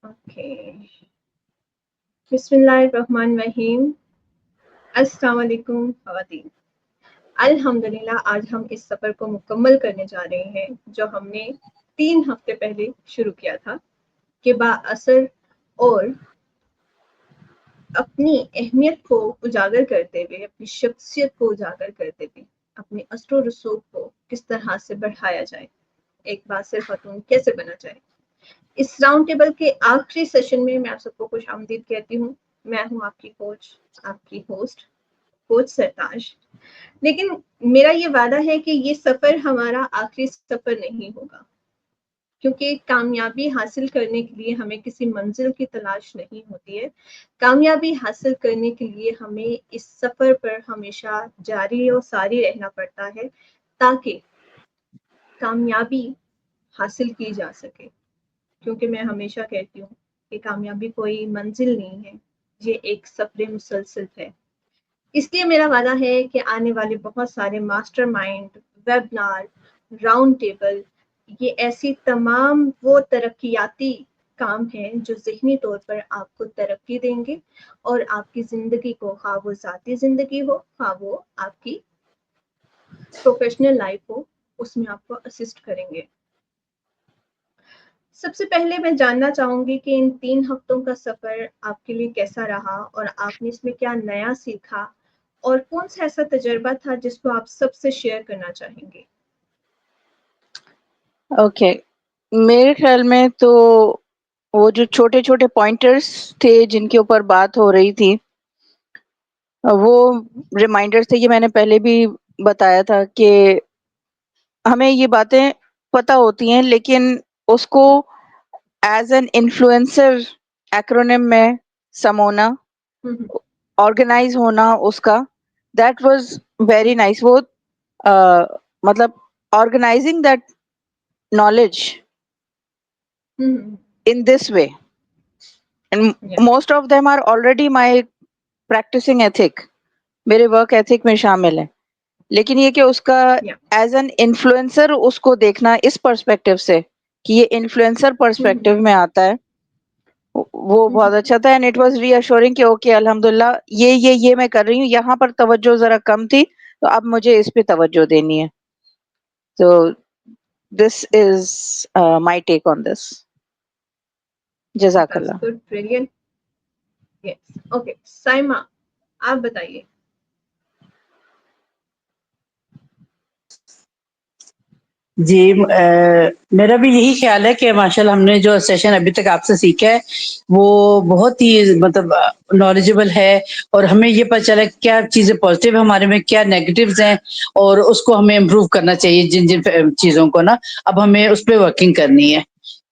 Okay, بسم اللہ الرحمن الرحیم. السلام علیکم خواتین. الحمدللہ آج ہم اس سفر کو مکمل کرنے جا رہے ہیں جو ہم نے 3 ہفتے پہلے شروع کیا تھا کہ با اثر اور اپنی اہمیت کو اجاگر کرتے ہوئے، اپنی شخصیت کو اجاگر کرتے ہوئے اپنے اثر و رسوخ کو کس طرح سے بڑھایا جائے، ایک بااثر خاتون کیسے بنا جائے. اس راؤنڈ ٹیبل کے آخری سیشن میں میں آپ سب کو خوش آمدید کہتی ہوں. میں ہوں آپ کی کوچ، آپ کی ہوسٹ، کوچ سرتاج. لیکن میرا یہ وعدہ ہے کہ یہ سفر ہمارا آخری سفر نہیں ہوگا، کیونکہ کامیابی حاصل کرنے کے لیے ہمیں کسی منزل کی تلاش نہیں ہوتی ہے. کامیابی حاصل کرنے کے لیے ہمیں اس سفر پر ہمیشہ جاری و ساری رہنا پڑتا ہے تاکہ کامیابی حاصل کی جا سکے. کیونکہ میں ہمیشہ کہتی ہوں کہ کامیابی کوئی منزل نہیں ہے، یہ ایک سفر مسلسل ہے. اس لیے میرا وعدہ ہے کہ آنے والے بہت سارے master mind, webinar, round table, یہ ایسی تمام وہ ترقیاتی کام ہیں جو ذہنی طور پر آپ کو ترقی دیں گے اور آپ کی زندگی کو، خواہ وہ ذاتی زندگی ہو، خواہ وہ آپ کی پروفیشنل لائف ہو، اس میں آپ کو اسسٹ کریں گے. سب سے پہلے میں جاننا چاہوں گی کہ ان 3 ہفتوں کا سفر آپ کے لیے کیسا رہا اور آپ نے اس میں کیا نیا سیکھا اور کون سا ایسا تجربہ تھا جس کو آپ سب سے شیئر کرنا چاہیں گے. اوکے، میرے خیال میں تو وہ جو چھوٹے چھوٹے پوائنٹرز تھے جن کے اوپر بات ہو رہی تھی، وہ ریمائنڈر تھے. یہ میں نے پہلے بھی بتایا تھا کہ ہمیں یہ باتیں پتہ ہوتی ہیں لیکن اس کو ایز این انفلوئنسر ایکرونیم میں سمونا، آرگنائز ہونا اس کا، دیٹ واز ویری نائس. وہ مطلب organising that knowledge in this way, and Yeah. most of them are already my practicing ethic، میرے ورک ایتھک میں شامل ہے. لیکن یہ کہ اس کا Yeah. ایز این انفلوئنسر اس کو دیکھنا اس پرسپیکٹو سے کہ یہ انفلوئنسر پرسپیکٹو میں آتا ہے، وہ بہت اچھا تھا. اینڈ اٹ واز ری ایشورنگ کہ اوکے الحمدللہ یہ میں کر رہی ہوں، یہاں پر توجہ ذرا کم تھی تو اب مجھے اس پہ توجہ دینی ہے. تو this is my take on this. جزاک That's Allah. good. Brilliant. Yes. Okay. Saima, آپ بتائیے. جی میرا بھی یہی خیال ہے کہ ماشاءاللہ ہم نے جو سیشن ابھی تک آپ سے سیکھا ہے وہ بہت ہی مطلب نالجبل ہے، اور ہمیں یہ پتہ چلا کیا چیزیں پازیٹیو ہمارے میں، کیا نیگیٹیوز ہیں، اور اس کو ہمیں امپروو کرنا چاہیے. جن چیزوں کو نا اب ہمیں اس پہ ورکنگ کرنی ہے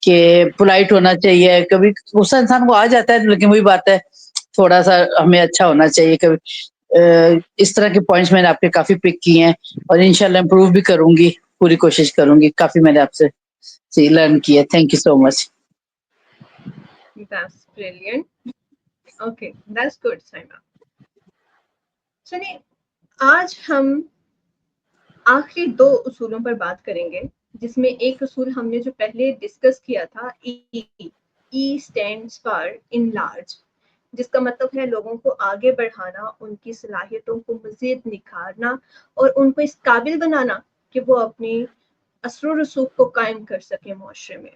کہ پولائٹ ہونا چاہیے. کبھی غصہ انسان کو آ جاتا ہے لیکن وہی بات ہے تھوڑا سا ہمیں اچھا ہونا چاہیے. کبھی اس طرح کے پوائنٹس میں نے آپ کے کافی پک کیے ہیں اور انشاءاللہ امپروو بھی کروں گی، پوری کوشش کروں گی. کافی میں نے آپ سے لرن کیا. Thank you so much. That's brilliant. Okay. That's good, Saima. چلیے آج ہم آخری 2 اصولوں پر بات کریں گے، جس میں ایک اصول ہم نے جو پہلے ڈسکس کیا تھا، ای اسٹینڈس فار انلارج، جس کا مطلب ہے لوگوں کو آگے بڑھانا، ان کی صلاحیتوں کو مزید نکھارنا اور ان کو اس قابل بنانا کہ وہ اپنی اثر و رسوخ کو قائم کر سکیں معاشرے میں.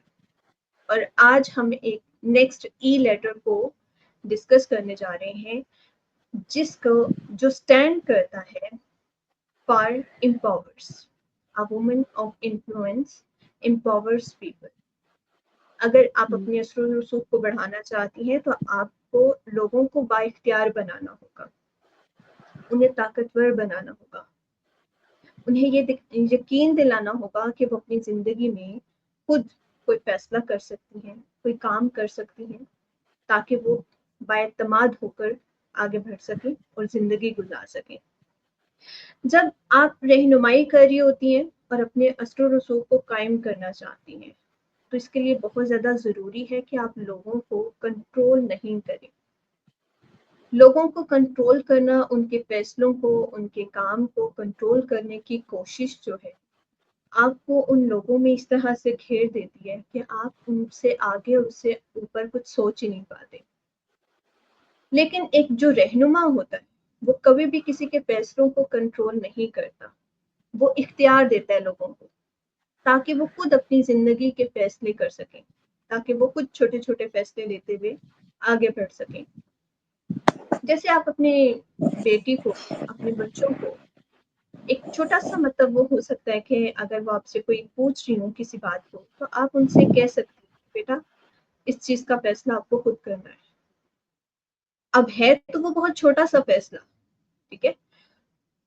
اور آج ہم ایک نیکسٹ ای لیٹر کو ڈسکس کرنے جا رہے ہیں جس کو جو اسٹینڈ کرتا ہے for empowers. A woman of influence empowers people. اگر آپ اپنی اثر و رسوخ کو بڑھانا چاہتی ہیں تو آپ کو لوگوں کو با اختیار بنانا ہوگا، انہیں طاقتور بنانا ہوگا، انہیں یہ یقین دلانا ہوگا کہ وہ اپنی زندگی میں خود کوئی فیصلہ کر سکتی ہیں، کوئی کام کر سکتی ہیں، تاکہ وہ بااعتماد ہو کر آگے بڑھ سکیں اور زندگی گزار سکیں. جب آپ رہنمائی کر رہی ہوتی ہیں اور اپنے اثر و رسوخ کو قائم کرنا چاہتی ہیں تو اس کے لیے بہت زیادہ ضروری ہے کہ آپ لوگوں کو کنٹرول نہیں کریں. لوگوں کو کنٹرول کرنا، ان کے فیصلوں کو، ان کے کام کو کنٹرول کرنے کی کوشش جو ہے، آپ کو ان لوگوں میں اس طرح سے گھیر دیتی ہے کہ آپ ان سے آگے اس سے اوپر کچھ سوچ ہی نہیں پاتے. لیکن ایک جو رہنما ہوتا ہے وہ کبھی بھی کسی کے فیصلوں کو کنٹرول نہیں کرتا، وہ اختیار دیتا ہے لوگوں کو تاکہ وہ خود اپنی زندگی کے فیصلے کر سکیں، تاکہ وہ خود چھوٹے چھوٹے فیصلے لیتے ہوئے آگے بڑھ سکیں. جیسے آپ اپنے بیٹی کو، اپنے بچوں کو ایک چھوٹا سا مطلب وہ ہو سکتا ہے کہ اگر وہ آپ سے کوئی پوچھ رہی ہوں کسی بات کو تو آپ ان سے کہہ سکتے ہیں بیٹا اس چیز کا فیصلہ آپ کو خود کرنا ہے. اب ہے تو وہ بہت چھوٹا سا فیصلہ، ٹھیک ہے،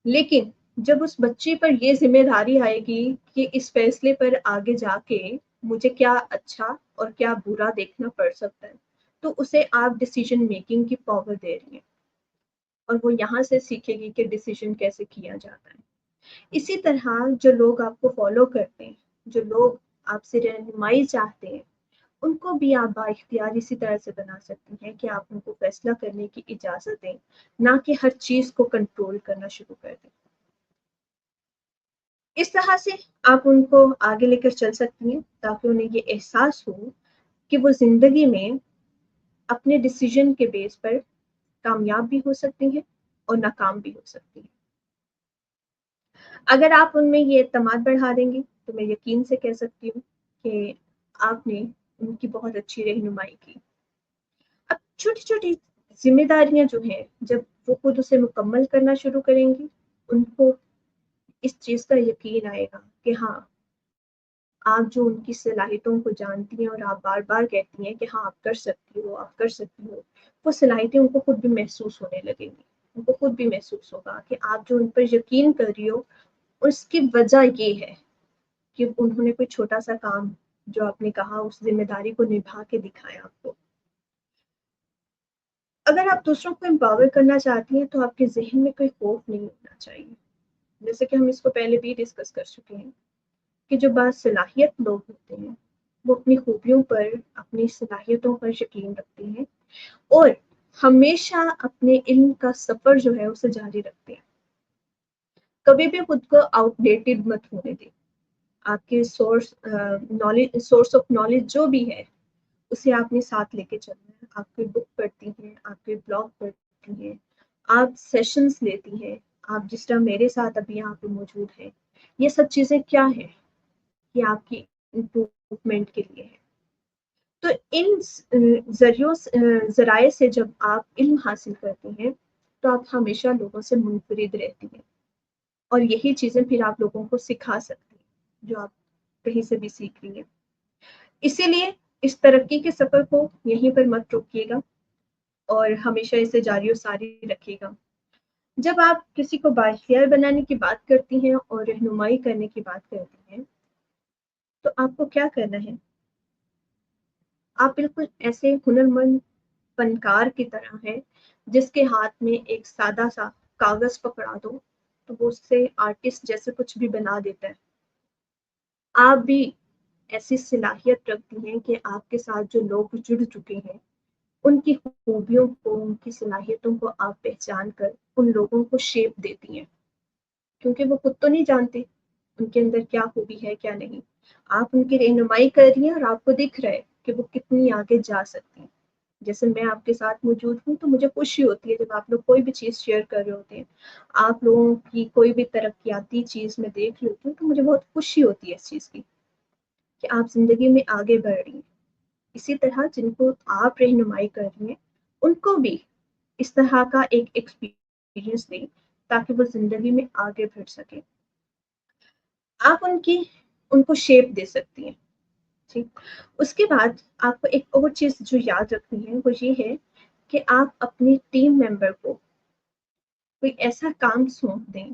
لیکن جب اس بچے پر یہ ذمہ داری آئے گی کہ اس فیصلے پر آگے جا کے مجھے کیا اچھا اور کیا برا دیکھنا پڑ سکتا ہے، تو اسے آپ ڈیسیژن میکنگ کی پاور دے رہی ہیں اور وہ یہاں سے سیکھے گی کہ ڈیسیژن کیسے کیا جاتا ہے. اسی طرح جو لوگ آپ کو فالو کرتے ہیں، جو لوگ آپ سے رہنمائی چاہتے ہیں، ان کو بھی آپ با اختیار اسی طرح سے بنا سکتی ہیں کہ آپ ان کو فیصلہ کرنے کی اجازت دیں، نہ کہ ہر چیز کو کنٹرول کرنا شروع کر دیں. اس طرح سے آپ ان کو آگے لے کر چل سکتی ہیں تاکہ انہیں یہ احساس ہو کہ وہ زندگی میں اپنے ڈیسیژن کے بیس پر کامیاب بھی ہو سکتی ہیں اور ناکام بھی ہو سکتی ہیں. اگر آپ ان میں یہ اعتماد بڑھا دیں گے تو میں یقین سے کہہ سکتی ہوں کہ آپ نے ان کی بہت اچھی رہنمائی کی. اب چھوٹی چھوٹی ذمہ داریاں جو ہیں جب وہ خود اسے مکمل کرنا شروع کریں گی، ان کو اس چیز کا یقین آئے گا کہ ہاں آپ جو ان کی صلاحیتوں کو جانتی ہیں اور آپ بار بار کہتی ہیں کہ ہاں آپ کر سکتی ہو، آپ کر سکتی ہو، وہ صلاحیتیں ان کو خود بھی محسوس ہونے لگیں گی. ان کو خود بھی محسوس ہوگا کہ آپ جو ان پر یقین کر رہی ہو اس کی وجہ یہ ہے کہ انہوں نے کوئی چھوٹا سا کام جو آپ نے کہا اس ذمہ داری کو نبھا کے دکھایا آپ کو. اگر آپ دوسروں کو امپاور کرنا چاہتی ہیں تو آپ کے ذہن میں کوئی خوف نہیں ہونا چاہیے. جیسے کہ ہم اس کو پہلے بھی ڈسکس کر چکے ہیں کہ جو با صلاحیت لوگ ہوتے ہیں وہ اپنی خوبیوں پر، اپنی صلاحیتوں پر یقین رکھتے ہیں اور ہمیشہ اپنے علم کا سفر جو ہے اسے جاری رکھتے ہیں. کبھی بھی خود کو آؤٹ ڈیٹڈ مت ہونے دیں. آپ کے سورس آف نالج جو بھی ہے اسے آپ نے ساتھ لے کے چلنا ہے. آپ کوئی بک پڑھتی ہیں، آپ کوئی بلاگ پڑھتی ہیں، آپ سیشنز لیتی ہیں، آپ جس طرح میرے ساتھ ابھی یہاں پہ موجود ہیں، یہ سب چیزیں کیا ہیں؟ یہ آپ کی امپروومنٹ کے لیے ہے. تو ان ذرائع سے جب آپ علم حاصل کرتے ہیں تو آپ ہمیشہ لوگوں سے منفرد رہتی ہیں اور یہی چیزیں پھر آپ لوگوں کو سکھا سکتی ہیں جو آپ کہیں سے بھی سیکھ رہی ہیں. اسی لیے اس ترقی کے سفر کو یہیں پر مت روکیے گا اور ہمیشہ اسے جاری و ساری رکھیے گا. جب آپ کسی کو بااختیار بنانے کی بات کرتی ہیں اور رہنمائی کرنے کی بات کرتی ہیں تو آپ کو کیا کرنا ہے؟ آپ بالکل ایسے ہنرمند فنکار کی طرح ہے جس کے ہاتھ میں ایک سادہ سا کاغذ پکڑا دو تو وہ اس سے آرٹسٹ جیسے کچھ بھی بنا دیتا ہے. آپ بھی ایسی صلاحیت رکھتی ہیں کہ آپ کے ساتھ جو لوگ جڑ چکے ہیں ان کی خوبیوں کو، ان کی صلاحیتوں کو آپ پہچان کر ان لوگوں کو شیپ دیتی ہیں، کیونکہ وہ خود تو نہیں جانتے ان کے اندر کیا خوبی ہے کیا نہیں. آپ ان کی رہنمائی کر رہی ہیں اور آپ کو دکھ رہا ہے کہ وہ کتنی آگے جا سکتی ہیں. جیسے میں آپ کے ساتھ موجود ہوں تو مجھے خوشی ہوتی ہے جب آپ لوگ کوئی بھی چیز شیئر کر رہے ہوتے ہیں، آپ لوگوں کی کوئی بھی ترقیاتی چیز میں دیکھ رہی ہوتی ہوں تو مجھے بہت خوشی ہوتی ہے اس چیز کی کہ آپ زندگی میں آگے بڑھ رہی ہیں. اسی طرح جن کو آپ رہنمائی کر رہی ہیں ان کو بھی اس طرح کا ایک ایکسپیرینس دیں تاکہ وہ زندگی میں آگے بڑھ سکیں. آپ ان کو شیپ دے سکتی ہیں. ٹھیک، اس کے بعد آپ کو ایک اور چیز جو یاد رکھنی ہے وہ یہ ہے کہ آپ اپنی ٹیم ممبر کو کوئی ایسا کام سونپ دیں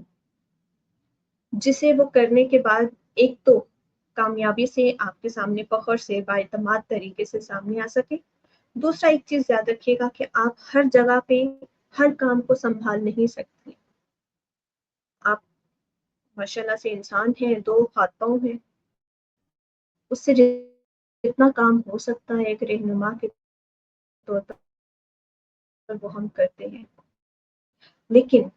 جسے وہ کرنے کے بعد ایک تو کامیابی سے آپ کے سامنے فخر سے بااعتماد طریقے سے سامنے آ سکے. دوسرا ایک چیز یاد رکھیے گا کہ آپ ہر جگہ پہ ہر کام کو سنبھال نہیں سکتی. آپ ماشاء اللہ سے انسان ہیں، 2 ہاتھ پاؤں ہیں، اس سے جتنا کام ہو سکتا ہے ایک رہنما کے طور پر وہ ہم کرتے ہیں. لیکن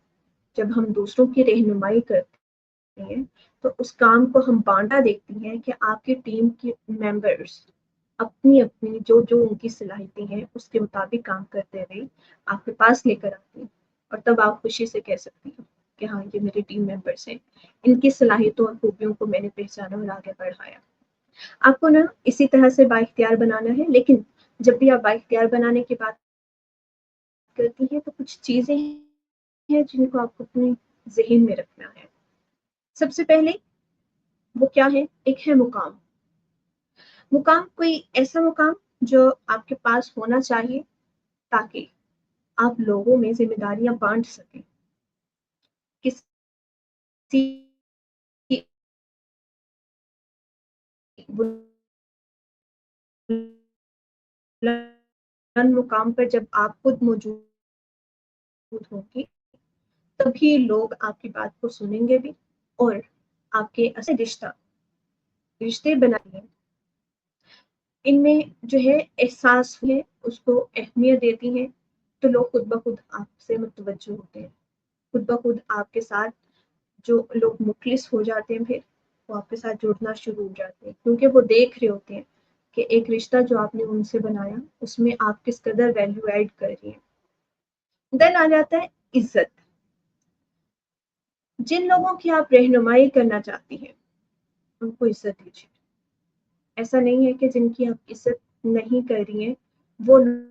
جب ہم دوسروں کی رہنمائی کرتے ہیں تو اس کام کو ہم بانٹا دیکھتی ہیں کہ آپ کی ٹیم کے ممبرس اپنی اپنی جو ان کی صلاحیتیں ہیں اس کے مطابق کام کرتے ہوئے آپ کے پاس لے کر آتے ہیں، اور تب آپ خوشی سے کہہ سکتی ہیں کہ ہاں یہ میرے ٹیم ممبرس ہیں، ان کی صلاحیتوں اور خوبیوں کو میں نے پہچانا اور آگے بڑھایا۔ آپ کو نا اسی طرح سے بااختیار بنانا ہے، لیکن جب بھی آپ بااختیار بنانے کی بات کرتی ہیں تو کچھ چیزیں ہیں جن کو آپ کو اپنے ذہن میں رکھنا ہے۔ سب سے پہلے وہ کیا ہے؟ ایک ہے مقام۔ مقام کوئی ایسا مقام جو آپ کے پاس ہونا چاہیے تاکہ آپ لوگوں میں ذمہ داریاں بانٹ سکیں۔ کسی بلند مقام پر جب آپ خود موجود ہوں گی تبھی لوگ آپ کی بات کو سنیں گے بھی، اور آپ کے اصل رشتے بنائیں گے، ان میں جو ہے احساس ہے اس کو اہمیت دیتی ہیں تو لوگ خود بخود آپ سے متوجہ ہوتے ہیں، خود بخود آپ کے ساتھ جو لوگ مخلص ہو جاتے ہیں پھر وہ آپ کے ساتھ جڑنا شروع ہو جاتے ہیں، کیونکہ وہ دیکھ رہے ہوتے ہیں کہ ایک رشتہ جو آپ نے ان سے بنایا اس میں آپ کس قدر ویلیو ایڈ کر رہی ہیں۔ دین آ جاتا ہے عزت۔ جن لوگوں کی آپ رہنمائی کرنا چاہتی ہیں ان کو عزت دیجیے۔ ایسا نہیں ہے کہ جن کی آپ عزت نہیں کر رہی ہیں وہ لوگ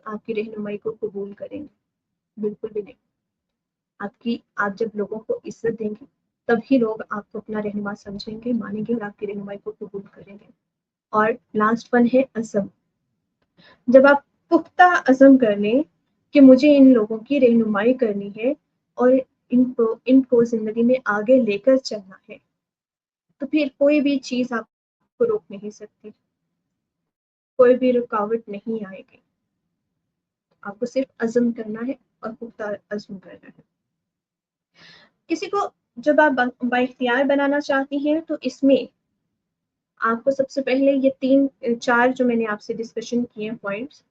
آپ کی رہنمائی کو قبول کریں گے، بالکل بھی نہیں۔ آپ جب لوگوں کو عزت دیں گے تبھی لوگ آپ کو اپنا رہنما سمجھیں گے، مانیں گے اور آپ کی رہنمائی کو قبول کریں گے۔ اور لاسٹ ون ہے عزم۔ جب آپ پختہ عزم کر لیں کہ مجھے ان لوگوں کی رہنمائی کرنی ہے اور ان کو زندگی میں آگے لے کر چلنا ہے تو پھر کوئی بھی چیز آپ کو روک نہیں سکتی، کوئی بھی رکاوٹ نہیں آئے گی۔ آپ کو صرف عزم کرنا ہے اور پختہ عزم کرنا ہے۔ کسی کو جب آپ بااختیار بنانا چاہتی ہیں تو اس میں آپ کو سب سے پہلے یہ 4 جو میں نے آپ سے ڈسکشن کیے ہیں پوائنٹس،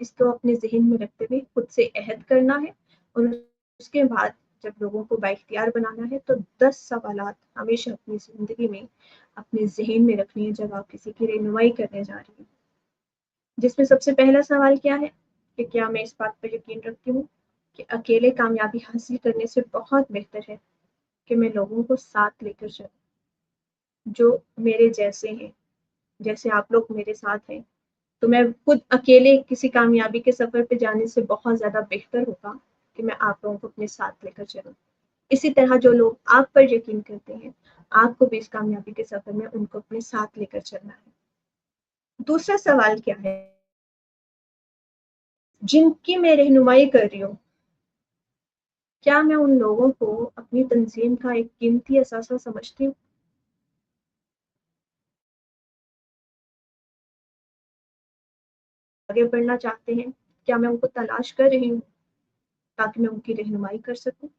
اس کو اپنے ذہن میں رکھتے ہوئے خود سے عہد کرنا ہے، اور اس کے بعد جب لوگوں کو بااختیار بنانا ہے تو 10 سوالات ہمیشہ اپنی زندگی میں اپنے ذہن میں رکھنی ہے جب آپ کسی کی رہنمائی کرنے جا رہی ہیں، جس میں سب سے پہلا سوال کیا ہے کہ کیا میں اس بات پر یقین رکھتی ہوں کہ اکیلے کامیابی حاصل کرنے سے بہت بہتر ہے کہ میں لوگوں کو ساتھ لے کر چلوں جو میرے جیسے ہیں، جیسے آپ لوگ میرے ساتھ ہیں، تو میں خود اکیلے کسی کامیابی کے سفر پہ جانے سے بہت زیادہ بہتر ہوگا کہ میں آپ لوگوں کو اپنے ساتھ لے کر چلوں۔ اسی طرح جو لوگ آپ پر یقین کرتے ہیں آپ کو بھی اس کامیابی کے سفر میں ان کو اپنے ساتھ لے کر چلنا ہے۔ دوسرا سوال کیا ہے؟ جن کی میں رہنمائی کر رہی ہوں کیا میں ان لوگوں کو اپنی تنظیم کا ایک قیمتی اثاثہ سمجھتی ہوں؟ آگے بڑھنا چاہتے ہیں، کیا میں ان کو تلاش کر رہی ہوں تاکہ میں ان کی رہنمائی کر سکوں؟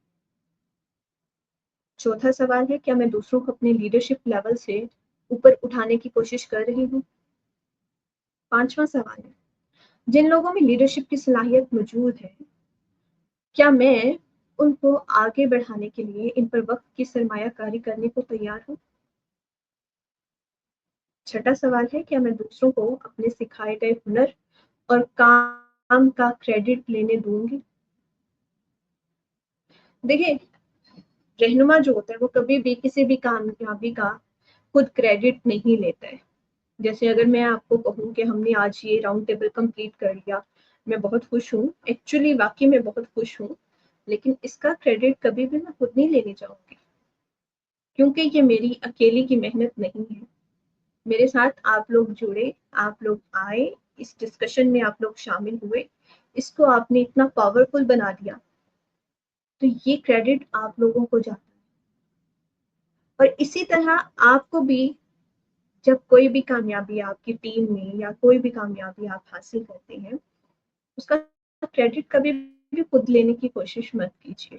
چوتھا سوال ہے کیا میں دوسروں کو اپنے لیڈرشپ لیول سے اوپر اٹھانے کی کوشش کر رہی ہوں؟ پانچواں سوال ہے جن لوگوں میں لیڈرشپ کی صلاحیت موجود ہے کیا میں ان کو آگے بڑھانے کے لیے ان پر وقت کی سرمایہ کاری کرنے کو تیار ہوں؟ چھٹا سوال ہے کیا میں دوسروں کو اپنے سکھائے گئے ہنر اور کام کا کریڈٹ لینے دوں گی؟ دیکھیں رہنما جو ہوتا ہے وہ کبھی بھی کسی بھی کامیابی کا خود کریڈٹ نہیں لیتا ہے۔ جیسے اگر میں آپ کو کہوں کہ ہم نے آج یہ راؤنڈ ٹیبل کمپلیٹ کر لیا، میں بہت خوش ہوں، ایکچولی واقعی میں بہت خوش ہوں، لیکن اس کا کریڈٹ کبھی بھی میں خود نہیں لینے جاؤں گی کیونکہ یہ میری اکیلی کی محنت نہیں ہے۔ میرے ساتھ آپ لوگ جڑے، آپ لوگ آئے، اس ڈسکشن میں آپ لوگ شامل ہوئے، اس کو آپ نے اتنا پاورفل بنا دیا تو یہ کریڈٹ آپ لوگوں کو جاتا ہے۔ اور اسی طرح آپ کو بھی جب کوئی بھی کامیابی آپ کی ٹیم میں یا کوئی بھی کامیابی آپ حاصل کرتے ہیں اس کا کریڈٹ کبھی بھی خود لینے کی کوشش مت کیجیے،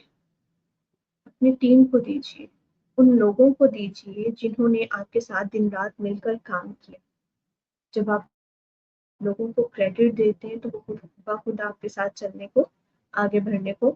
اپنی ٹیم کو دیجیے، ان لوگوں کو دیجیے جنہوں نے آپ کے ساتھ دن رات مل کر کام کیا۔ جب آپ لوگوں کو کریڈٹ دیتے ہیں تو وہ خود بخود آپ کے ساتھ چلنے کو، آگے بڑھنے کو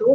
2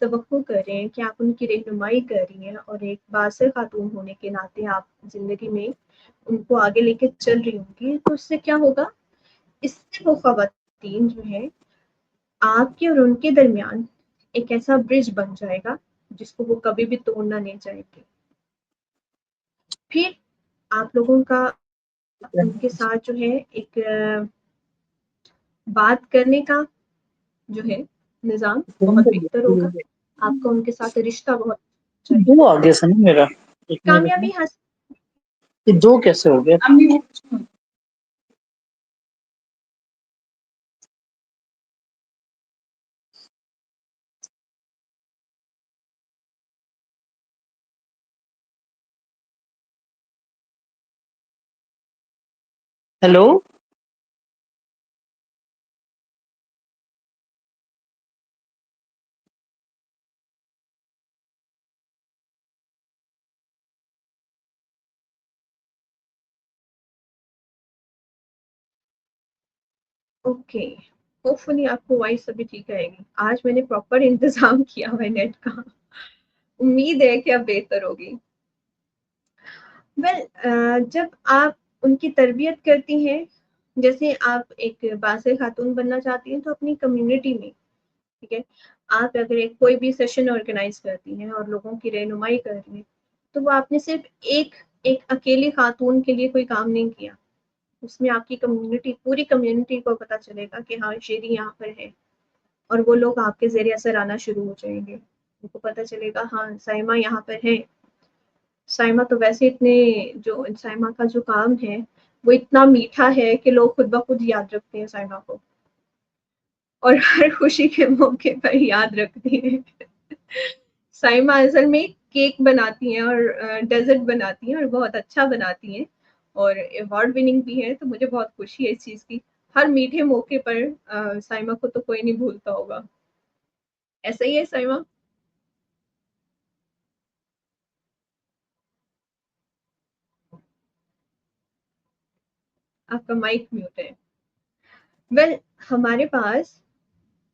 توقع کر رہے ہیں کہ آپ ان کی رہنمائی کر رہی ہیں اور ایک باصر خاتون ہونے کے ناطے آپ زندگی میں ان کو آگے لے کے چل رہی ہوں گی، تو اس سے کیا ہوگا، اس سے وہ خواتین جو ہے آپ کے اور ان کے درمیان ایک ایسا برج بن جائے گا جس کو وہ کبھی بھی توڑنا نہیں چاہیں گے. پھر آپ لوگوں کا ان کے ساتھ جو ہے ایک بات کرنے کا جو ہے نظام بہت بہتر ہوگا. آپ کا ان کے ساتھ رشتہ بہت اچھا ہے. دو آگے سے نا میرا کامیابی حاصل یہ دو کیسے ہو گیا؟ ہیلو اوکے، ہوپ فلی آپ کو وائس ابھی ٹھیک آئے گی. آج میں نے پراپر انتظام کیا ہوا ہے نیٹ کا، امید ہے کہ اب بہتر ہوگی. جب آپ ان کی تربیت کرتی ہیں، جیسے آپ ایک باصر خاتون بننا چاہتی ہیں تو اپنی کمیونٹی میں، ٹھیک ہے، آپ اگر کوئی بھی سیشن آرگنائز کرتی ہیں اور لوگوں کی رہنمائی کر رہی ہیں تو وہ آپ نے صرف ایک اکیلی خاتون کے لیے کوئی کام نہیں کیا. اس میں آپ کی کمیونٹی، پوری کمیونٹی کو پتہ چلے گا کہ ہاں شیری یہاں پر ہے، اور وہ لوگ آپ کے زیر اثر آنا شروع ہو جائیں گے. ان کو پتہ چلے گا ہاں سائمہ یہاں پر ہے. سائمہ تو ویسے اتنے، جو سائمہ کا جو کام ہے وہ اتنا میٹھا ہے کہ لوگ خود بخود یاد رکھتے ہیں سائمہ کو، اور ہر خوشی کے موقع پر یاد رکھتی ہیں. سائمہ اصل میں کیک بناتی ہیں اور ڈیزرٹ بناتی ہیں اور بہت اچھا بناتی ہیں اور ایوارڈ وننگ بھی ہے. تو مجھے بہت خوشی ہے اس چیز کی. ہر میٹھے موقع پر سائمہ کو تو کوئی نہیں بھولتا ہوگا. ایسا ہی ہے سائمہ؟ آپ کا مائک میوٹ ہے. ہمارے پاس،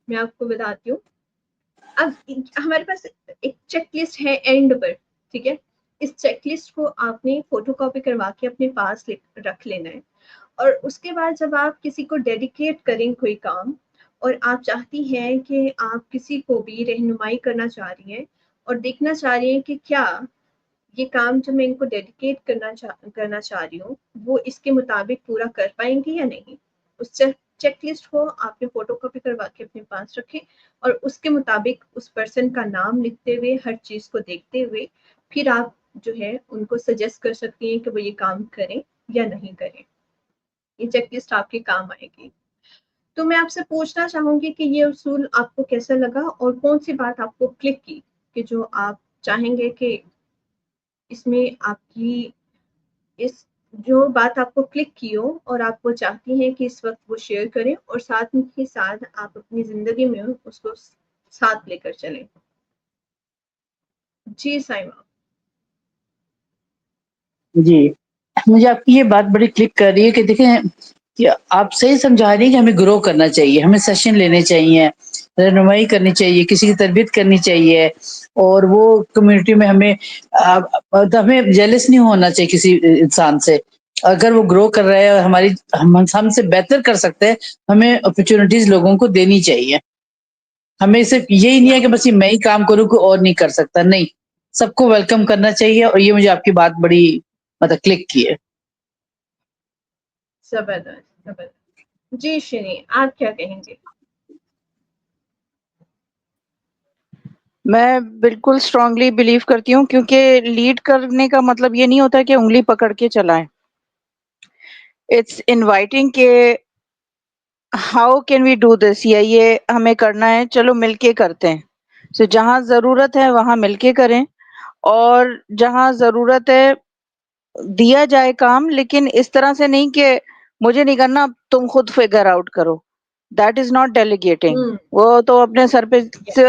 میں آپ کو بتاتی ہوں، اب ہمارے پاس ایک چیک لسٹ ہے اینڈ پر، ٹھیک ہے. اس چیک لسٹ کو آپ نے فوٹو کاپی کروا کے اپنے پاس رکھ لینا ہے، اور اس کے بعد جب آپ کسی کو ڈیڈیکیٹ کریں کوئی کام، اور آپ چاہتی ہیں کہ آپ کسی کو بھی رہنمائی کرنا چاہ رہی ہیں اور دیکھنا چاہ رہی ہیں کہ کیا یہ کام جو میں ان کو ڈیڈیکیٹ کرنا چاہ رہی ہوں وہ اس کے مطابق پورا کر پائیں گی یا نہیں، اس چیک لسٹ کو آپ نے فوٹو کاپی کروا کے اپنے پاس رکھیں، اور اس کے مطابق اس پرسن کا نام لکھتے ہوئے، ہر چیز کو دیکھتے ہوئے، پھر آپ جو ہے ان کو سجیسٹ کر سکتی ہیں کہ وہ یہ کام کریں یا نہیں کریں. یہ چیک لسٹ آپ کے کام آئے گی. تو میں آپ سے پوچھنا چاہوں گی کہ یہ اصول آپ کو کیسا لگا، اور کون سی بات آپ کو کلک کی کہ جو آپ چاہیں گے کہ اس میں آپ کی، اس جو بات آپ کو کلک کی ہو اور آپ وہ چاہتی ہیں کہ اس وقت وہ شیئر کریں، اور ساتھ ہی ساتھ آپ اپنی زندگی میں اس کو ساتھ لے کر چلیں. جی سائمہ. جی، مجھے آپ کی یہ بات بڑی کلک کر رہی ہے کہ دیکھیں کہ آپ صحیح سمجھا رہی ہیں کہ ہمیں گرو کرنا چاہیے، ہمیں سیشن لینے چاہیے، رہنمائی کرنی چاہیے، کسی کی تربیت کرنی چاہیے، اور وہ کمیونٹی میں ہمیں جیلس نہیں ہونا چاہیے کسی انسان سے. اگر وہ گرو کر رہے ہیں اور ہم سے بہتر کر سکتے ہیں، ہمیں اپرچونٹیز لوگوں کو دینی چاہیے. ہمیں صرف یہی نہیں ہے کہ بس یہ میں ہی کام کروں کوئی اور نہیں کر سکتا، نہیں، سب کو ویلکم کرنا چاہیے. اور یہ مجھے آپ کی بات بڑی مطلب کلک کی ہے. زبردست زبردست. جی شنی، آپ کیا کہیں گے؟ میں بالکل اسٹرانگلی بلیو کرتی ہوں، کیونکہ لیڈ کرنے کا مطلب یہ نہیں ہوتا کہ انگلی پکڑ کے چلائیں. اٹس انوائٹنگ کہ how can we do this, یا یہ ہمیں کرنا ہے، چلو مل کے کرتے ہیں. سو جہاں ضرورت ہے وہاں مل کے کریں، اور جہاں ضرورت ہے دیا جائے کام، لیکن اس طرح سے نہیں کہ مجھے نہیں کرنا تم خود فگر آؤٹ کرو. That is not delegating. وہ تو اپنے سر پہ سے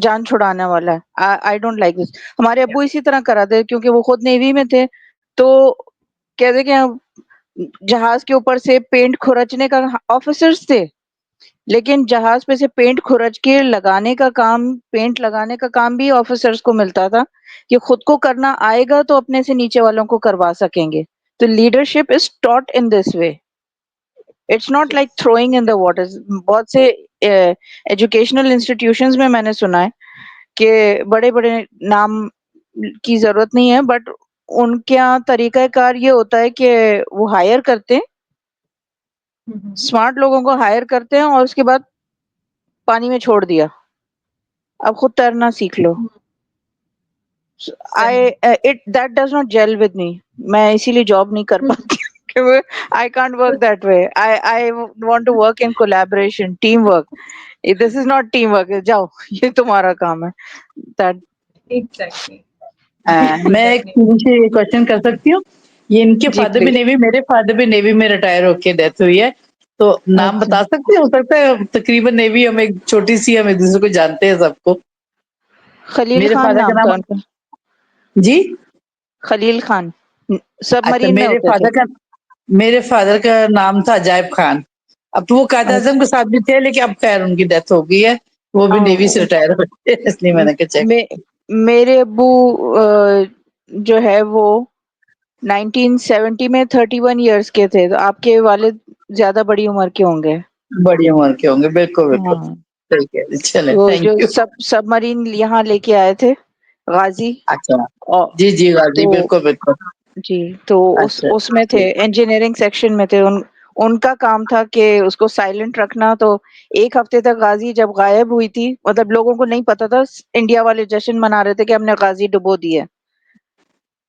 جان چھڑانے والا ہے. I don't like this. ہمارے ابو اسی طرح کرا تھے، کیونکہ وہ خود نیوی میں تھے، تو کہتے کہ جہاز کے اوپر سے پینٹ کھرچنے کا آفیسرز تھے، لیکن جہاز پہ سے پینٹ کھرچ کے لگانے کا کام، پینٹ لگانے کا کام بھی آفیسرز کو ملتا تھا کہ خود کو کرنا آئے گا تو اپنے سے نیچے والوں کو کروا سکیں گے. تو leadership is taught in this way. It's not like Yes. Throwing in the water. بہت سے ایجوکیشنل انسٹیٹیوشنز میں نے سنا ہے کہ بڑے بڑے نام کی ضرورت نہیں ہے، بٹ ان کا طریقہ کار یہ ہوتا ہے کہ وہ ہائر کرتے ہیں، اسمارٹ لوگوں کو ہائر کرتے ہیں، اور اس کے بعد پانی میں چھوڑ دیا، اب خود تیرنا سیکھ لو. صحیح. That does not gel with me. میں اسی لیے جاب نہیں کر پاتی. I can't work that way. I want to work in collaboration, teamwork. This is not teamwork. جاؤ یہ تمہارا کام ہے. That Exactly. بالکل میں ایک definitely. مجھے کوشچن کر سکتی ہوں؟ یہ ان کے جی فادر بھی پلیز. نیوی، میرے فادر بھی نیوی میں ریٹائر ہو کے ڈیتھ ہوئی ہے، تو نام اچھا، بتا سکتے؟ ہو سکتا ہے تقریباً نیوی ہم ایک چھوٹی سی، ہم ایک دوسرے کو جانتے ہیں سب کو. خلیل میرے خان فادر کا نام نام، تھا ان کا. جی خلیل خان سب اچھا، مرین میں ہوتے تھے. میرے فادر کا نام تھا عجائب خان. اب تو وہ قائد اعظم کے ساتھ بھی تھے، لیکن اب خیر ان کی ڈیتھ ہو گئی ہے، وہ بھی نیوی سے ریٹائر ہوئے، اس لیے میں نے کہا چیک. میرے ابو جو ہے وہ 1970 میں 31 ایئرس کے تھے. تو آپ کے والد زیادہ بڑی عمر کے ہوں گے. بڑی عمر کے ہوں گے، بالکل بالکل ہاں، صحیح کہہ رہی. چلے وہ جو تھینک یو. سب مرین یہاں لے کے آئے تھے غازی. اچھا اور جی جی غازی، تو بالکل بالکل. جی، تو اچھا اس میں تھے، انجینئرنگ سیکشن میں تھے. ان کا کام تھا کہ اس کو سائلنٹ رکھنا. تو ایک ہفتے تک غازی جب غائب ہوئی تھی، مطلب لوگوں کو نہیں پتا تھا، انڈیا والے جشن منا رہے تھے کہ ہم نے غازی ڈبو دی ہے.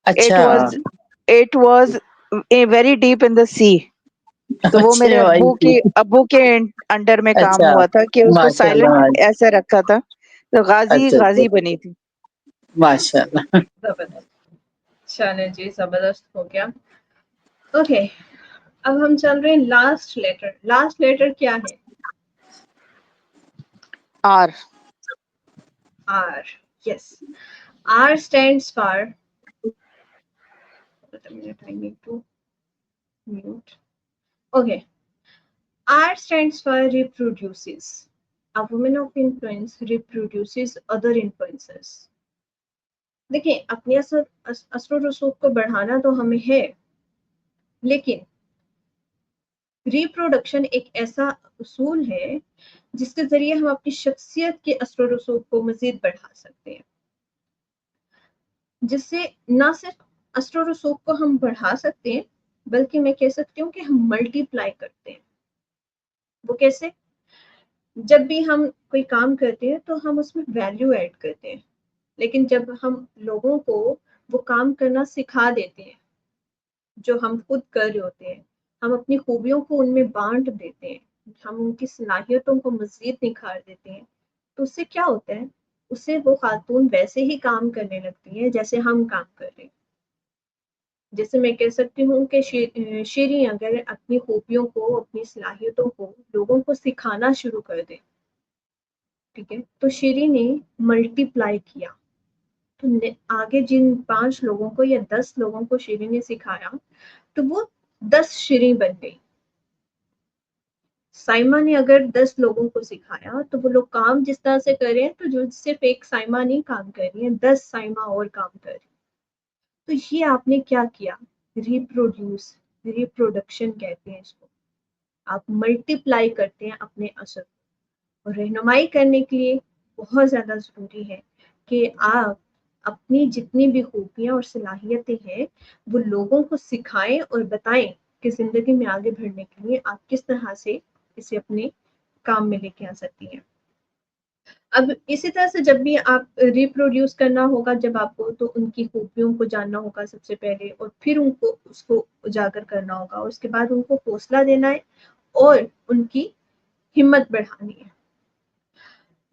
اچھا it was very deep in the sea. تو وہ میرے اچھا بھائی، ابو کے انڈر میں کام اچھا ہوا تھا کہ اس کو ماشاء سائلنٹ اللہ. ایسے رکھا تھا. تو غازی اچھا اچھا غازی بنی تھی. ماشاء اللہ. زبردست. چلیں جی، زبردست ہو گیا. اوکے، اب ہم چل رہے ہیں لاسٹ لیٹر. لاسٹ لیٹر کیا ہے؟ R. R. Yes. R stands for, wait a minute, I need to mute. Okay. R stands for reproduces. A woman of influence reproduces other influences. دیکھیں، اپنے اثر و رسوخ کو بڑھانا تو ہمیں ہے، لیکن ریپروڈکشن ایک ایسا اصول ہے جس کے ذریعے ہم اپنی شخصیت کے اثر و رسوخ کو مزید بڑھا سکتے ہیں، جس سے نہ صرف اثر و رسوخ کو ہم بڑھا سکتے ہیں، بلکہ میں کہہ سکتی ہوں کہ ہم ملٹی پلائی کرتے ہیں. وہ کیسے؟ جب بھی ہم کوئی کام کرتے ہیں تو ہم اس میں ویلیو ایڈ کرتے ہیں، لیکن جب ہم لوگوں کو وہ کام کرنا سکھا دیتے ہیں جو ہم خود کر رہے ہوتے ہیں، ہم اپنی خوبیوں کو ان میں بانٹ دیتے ہیں، ہم ان کی صلاحیتوں کو مزید نکھار دیتے ہیں، تو اس سے کیا ہوتا ہے؟ اس سے وہ خاتون ویسے ہی کام کرنے لگتی ہے جیسے ہم کام کر رہے ہیں. جیسے میں کہہ سکتی ہوں کہ شیریں اگر اپنی خوبیوں کو، اپنی صلاحیتوں کو لوگوں کو سکھانا شروع کر دے، ٹھیک ہے، تو شیریں نے ملٹی پلائی کیا. تو آگے جن 5 لوگوں کو یا 10 لوگوں کو شیریں نے سکھایا تو وہ 10 شیریں بن گئی. سائمہ نے اگر 10 لوگوں کو سکھایا تو وہ لوگ کام جس طرح سے کر رہے ہیں، تو جو صرف ایک سائمہ نہیں کام کر رہی ہے، 10 سائمہ اور کام کر رہی. تو یہ آپ نے کیا کیا؟ ریپروڈکشن کہتے ہیں اس کو. آپ ملٹی پلائی کرتے ہیں اپنے اثر. اور رہنمائی کرنے کے لیے بہت زیادہ ضروری ہے کہ آپ اپنی جتنی بھی خوبیاں اور صلاحیتیں ہیں وہ لوگوں کو سکھائیں اور بتائیں کہ زندگی میں آگے بڑھنے کے لیے آپ کس طرح سے اسے اپنے کام میں لے کے آ سکتی ہیں. اب اسی طرح سے جب بھی آپ ریپروڈیوس کرنا ہوگا جب آپ کو، تو ان کی خوبیوں کو جاننا ہوگا سب سے پہلے، اور پھر ان کو اس کو اجاگر کرنا ہوگا، اور اس کے بعد ان کو حوصلہ دینا ہے اور ان کی ہمت بڑھانی ہے.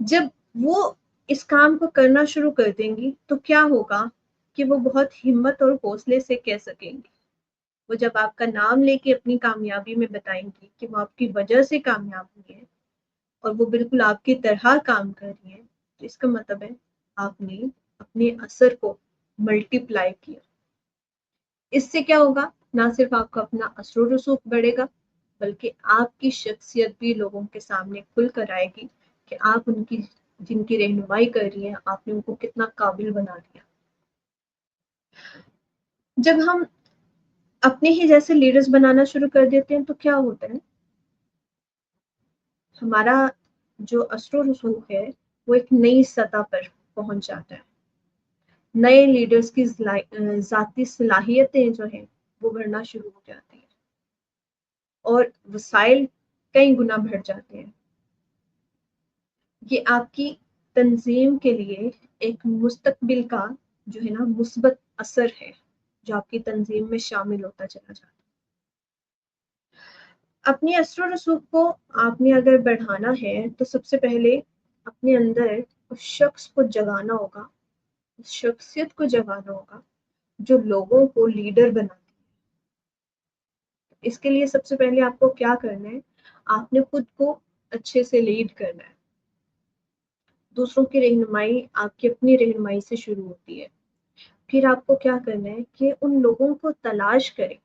جب وہ اس کام کو کرنا شروع کر دیں گی تو کیا ہوگا کہ وہ بہت ہمت اور حوصلے سے کہہ سکیں گی. وہ جب آپ کا نام لے کے اپنی کامیابی میں بتائیں گی کہ وہ آپ کی وجہ سے کامیاب ہوئی ہے اور وہ بالکل آپ کی طرح کام کر رہی ہے، تو اس کا مطلب ہے آپ نے اپنے اثر کو ملٹی پلائی کیا. اس سے کیا ہوگا؟ نہ صرف آپ کا اپنا اثر و رسوخ بڑھے گا، بلکہ آپ کی شخصیت بھی لوگوں کے سامنے کھل کر آئے گی کہ آپ ان کی جن کی رہنمائی کر رہی ہیں آپ نے ان کو کتنا قابل بنا دیا۔ جب ہم اپنے ہی جیسے لیڈرز بنانا شروع کر دیتے ہیں تو کیا ہوتا ہے، ہمارا جو اثر و رسوخ ہے وہ ایک نئی سطح پر پہنچ جاتا ہے، نئے لیڈرز کی ذاتی صلاحیتیں جو ہیں وہ بڑھنا شروع ہو جاتی ہیں اور وسائل کئی گنا بڑھ جاتے ہیں۔ یہ آپ کی تنظیم کے لیے ایک مستقبل کا جو ہے نا مثبت اثر ہے جو آپ کی تنظیم میں شامل ہوتا چلا جاتا ہے۔ اپنی اثر و رسوخ کو آپ نے اگر بڑھانا ہے تو سب سے پہلے اپنے اندر اس شخص کو جگانا ہوگا، اس شخصیت کو جگانا ہوگا جو لوگوں کو لیڈر بناتی ہے۔ اس کے لیے سب سے پہلے آپ کو کیا کرنا ہے، آپ نے خود کو اچھے سے لیڈ کرنا ہے۔ دوسروں کی رہنمائی آپ کی اپنی رہنمائی سے شروع ہوتی ہے۔ پھر آپ کو کیا کرنا ہے کہ ان لوگوں کو تلاش کریں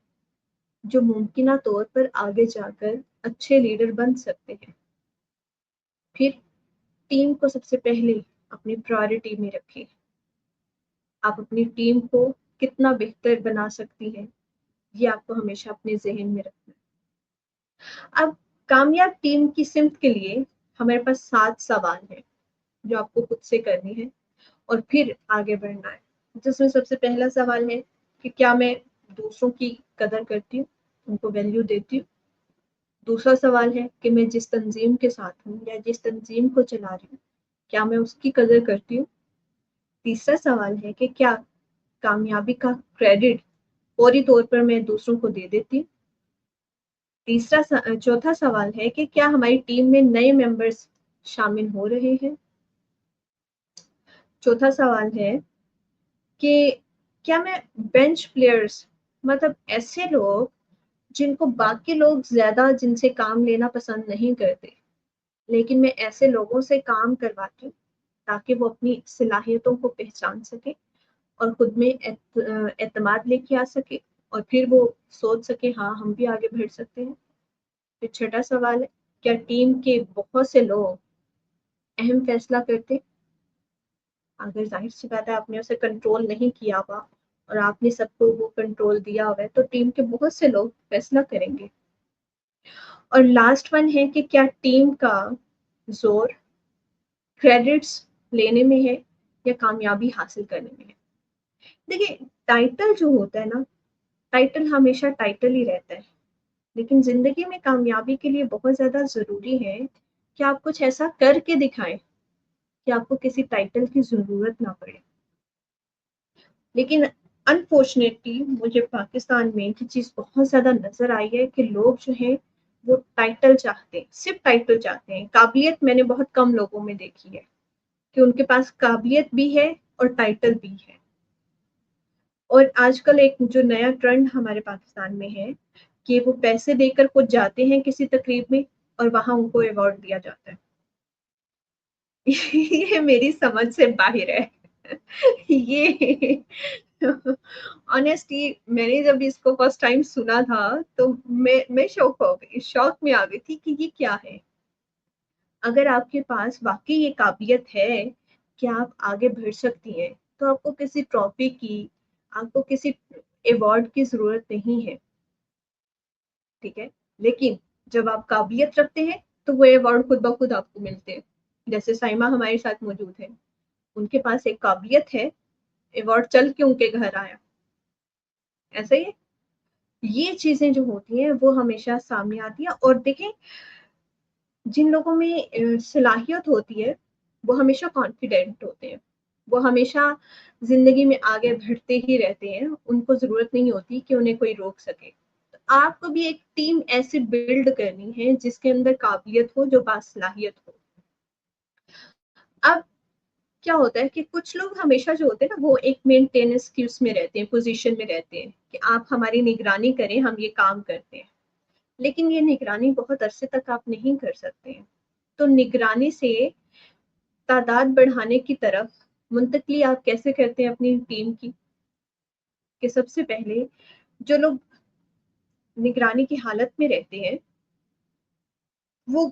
جو ممکنہ طور پر آگے جا کر اچھے لیڈر بن سکتے ہیں۔ پھر ٹیم کو سب سے پہلے اپنی پرائورٹی میں رکھیں۔ آپ اپنی ٹیم کو کتنا بہتر بنا سکتی ہیں یہ آپ کو ہمیشہ اپنے ذہن میں رکھنا ہے۔ اب کامیاب ٹیم کی سمت کے لیے ہمارے پاس 7 سوال ہیں جو آپ کو خود سے کرنی ہے اور پھر آگے بڑھنا ہے، جس میں سب سے پہلا سوال ہے کہ کیا میں دوسروں کی قدر کرتی ہوں، ان کو ویلیو دیتی ہوں۔ دوسرا سوال ہے کہ میں جس تنظیم کے ساتھ ہوں یا جس تنظیم کو چلا رہی ہوں کیا میں اس کی قدر کرتی ہوں۔ تیسرا سوال ہے کہ کیا کامیابی کا کریڈٹ فوری طور پر میں دوسروں کو دے دیتی ہوں۔ چوتھا سوال ہے کہ کیا ہماری ٹیم میں نئے ممبرز شامل ہو رہے ہیں۔ چوتھا سوال ہے کہ کیا میں بینچ پلیئرز مطلب ایسے لوگ جن کو باقی لوگ زیادہ جن سے کام لینا پسند نہیں کرتے لیکن میں ایسے لوگوں سے کام کرواتی ہوں تاکہ وہ اپنی صلاحیتوں کو پہچان سکے اور خود میں اعتماد لے کے آ سکے اور پھر وہ سوچ سکے ہاں ہم بھی آگے بڑھ سکتے ہیں۔ پھر چھٹا سوال ہے کیا ٹیم کے بہت سے لوگ اہم فیصلہ کرتے، اگر ظاہر سی بات ہے آپ نے اسے کنٹرول نہیں کیا ہوا اور آپ نے سب کو وہ کنٹرول دیا ہوا ہے تو ٹیم کے بہت سے لوگ فیصلہ کریں گے۔ اور لاسٹ ون ہے کہ کیا ٹیم کا زور کریڈٹس لینے میں ہے یا کامیابی حاصل کرنے میں ہے۔ دیکھیں ٹائٹل جو ہوتا ہے نا، ٹائٹل ہمیشہ ٹائٹل ہی رہتا ہے، لیکن زندگی میں کامیابی کے لیے بہت زیادہ ضروری ہے کہ آپ کچھ ایسا کر کے دکھائیں کہ آپ کو کسی ٹائٹل کی ضرورت نہ پڑے۔ لیکن انفارچونیٹلی مجھے پاکستان میں یہ چیز بہت زیادہ نظر آئی ہے کہ لوگ جو ہیں وہ ٹائٹل چاہتے ہیں، صرف ٹائٹل چاہتے ہیں۔ قابلیت میں نے بہت کم لوگوں میں دیکھی ہے کہ ان کے پاس قابلیت بھی ہے اور ٹائٹل بھی ہے۔ اور آج کل ایک جو نیا ٹرینڈ ہمارے پاکستان میں ہے کہ وہ پیسے دے کر خود جاتے ہیں کسی تقریب میں اور وہاں ان کو ایوارڈ دیا جاتا ہے۔ یہ میری سمجھ سے باہر ہے۔ یہ آنیسٹلی میں نے جب اس کو فرسٹ ٹائم سنا تھا تو میں شوق ہو گئی، شوق میں آ گئی تھی کہ یہ کیا ہے۔ اگر آپ کے پاس واقعی یہ قابلیت ہے کہ آپ آگے بڑھ سکتی ہیں تو آپ کو کسی ٹرافی کی، آپ کو کسی ایوارڈ کی ضرورت نہیں ہے، ٹھیک ہے۔ لیکن جب آپ قابلیت رکھتے ہیں تو وہ ایوارڈ خود بخود آپ کو ملتے ہیں۔ جیسے سائمہ ہمارے ساتھ موجود ہے، ان کے پاس ایک قابلیت ہے، ایوارڈ چل کے ان کے گھر آیا، ایسا ہی ہے۔ یہ چیزیں جو ہوتی ہیں وہ ہمیشہ سامنے آتی ہیں۔ اور دیکھیں جن لوگوں میں صلاحیت ہوتی ہے وہ ہمیشہ کانفیڈنٹ ہوتے ہیں، وہ ہمیشہ زندگی میں آگے بڑھتے ہی رہتے ہیں، ان کو ضرورت نہیں ہوتی کہ انہیں کوئی روک سکے۔ تو آپ کو بھی ایک ٹیم ایسی بلڈ کرنی ہے جس کے اندر قابلیت ہو، جو باصلاحیت ہو۔ اب کیا ہوتا ہے کہ کچھ لوگ ہمیشہ جو ہوتے ہیں نا وہ ایک مینٹیننس کی اس میں رہتے ہیں، پوزیشن میں رہتے ہیں کہ آپ ہماری نگرانی کریں، ہم یہ کام کرتے ہیں، لیکن یہ نگرانی بہت عرصے تک آپ نہیں کر سکتے ہیں۔ تو نگرانی سے تعداد بڑھانے کی طرف منتقلی آپ کیسے کرتے ہیں اپنی ٹیم کی، کہ سب سے پہلے جو لوگ نگرانی کی حالت میں رہتے ہیں وہ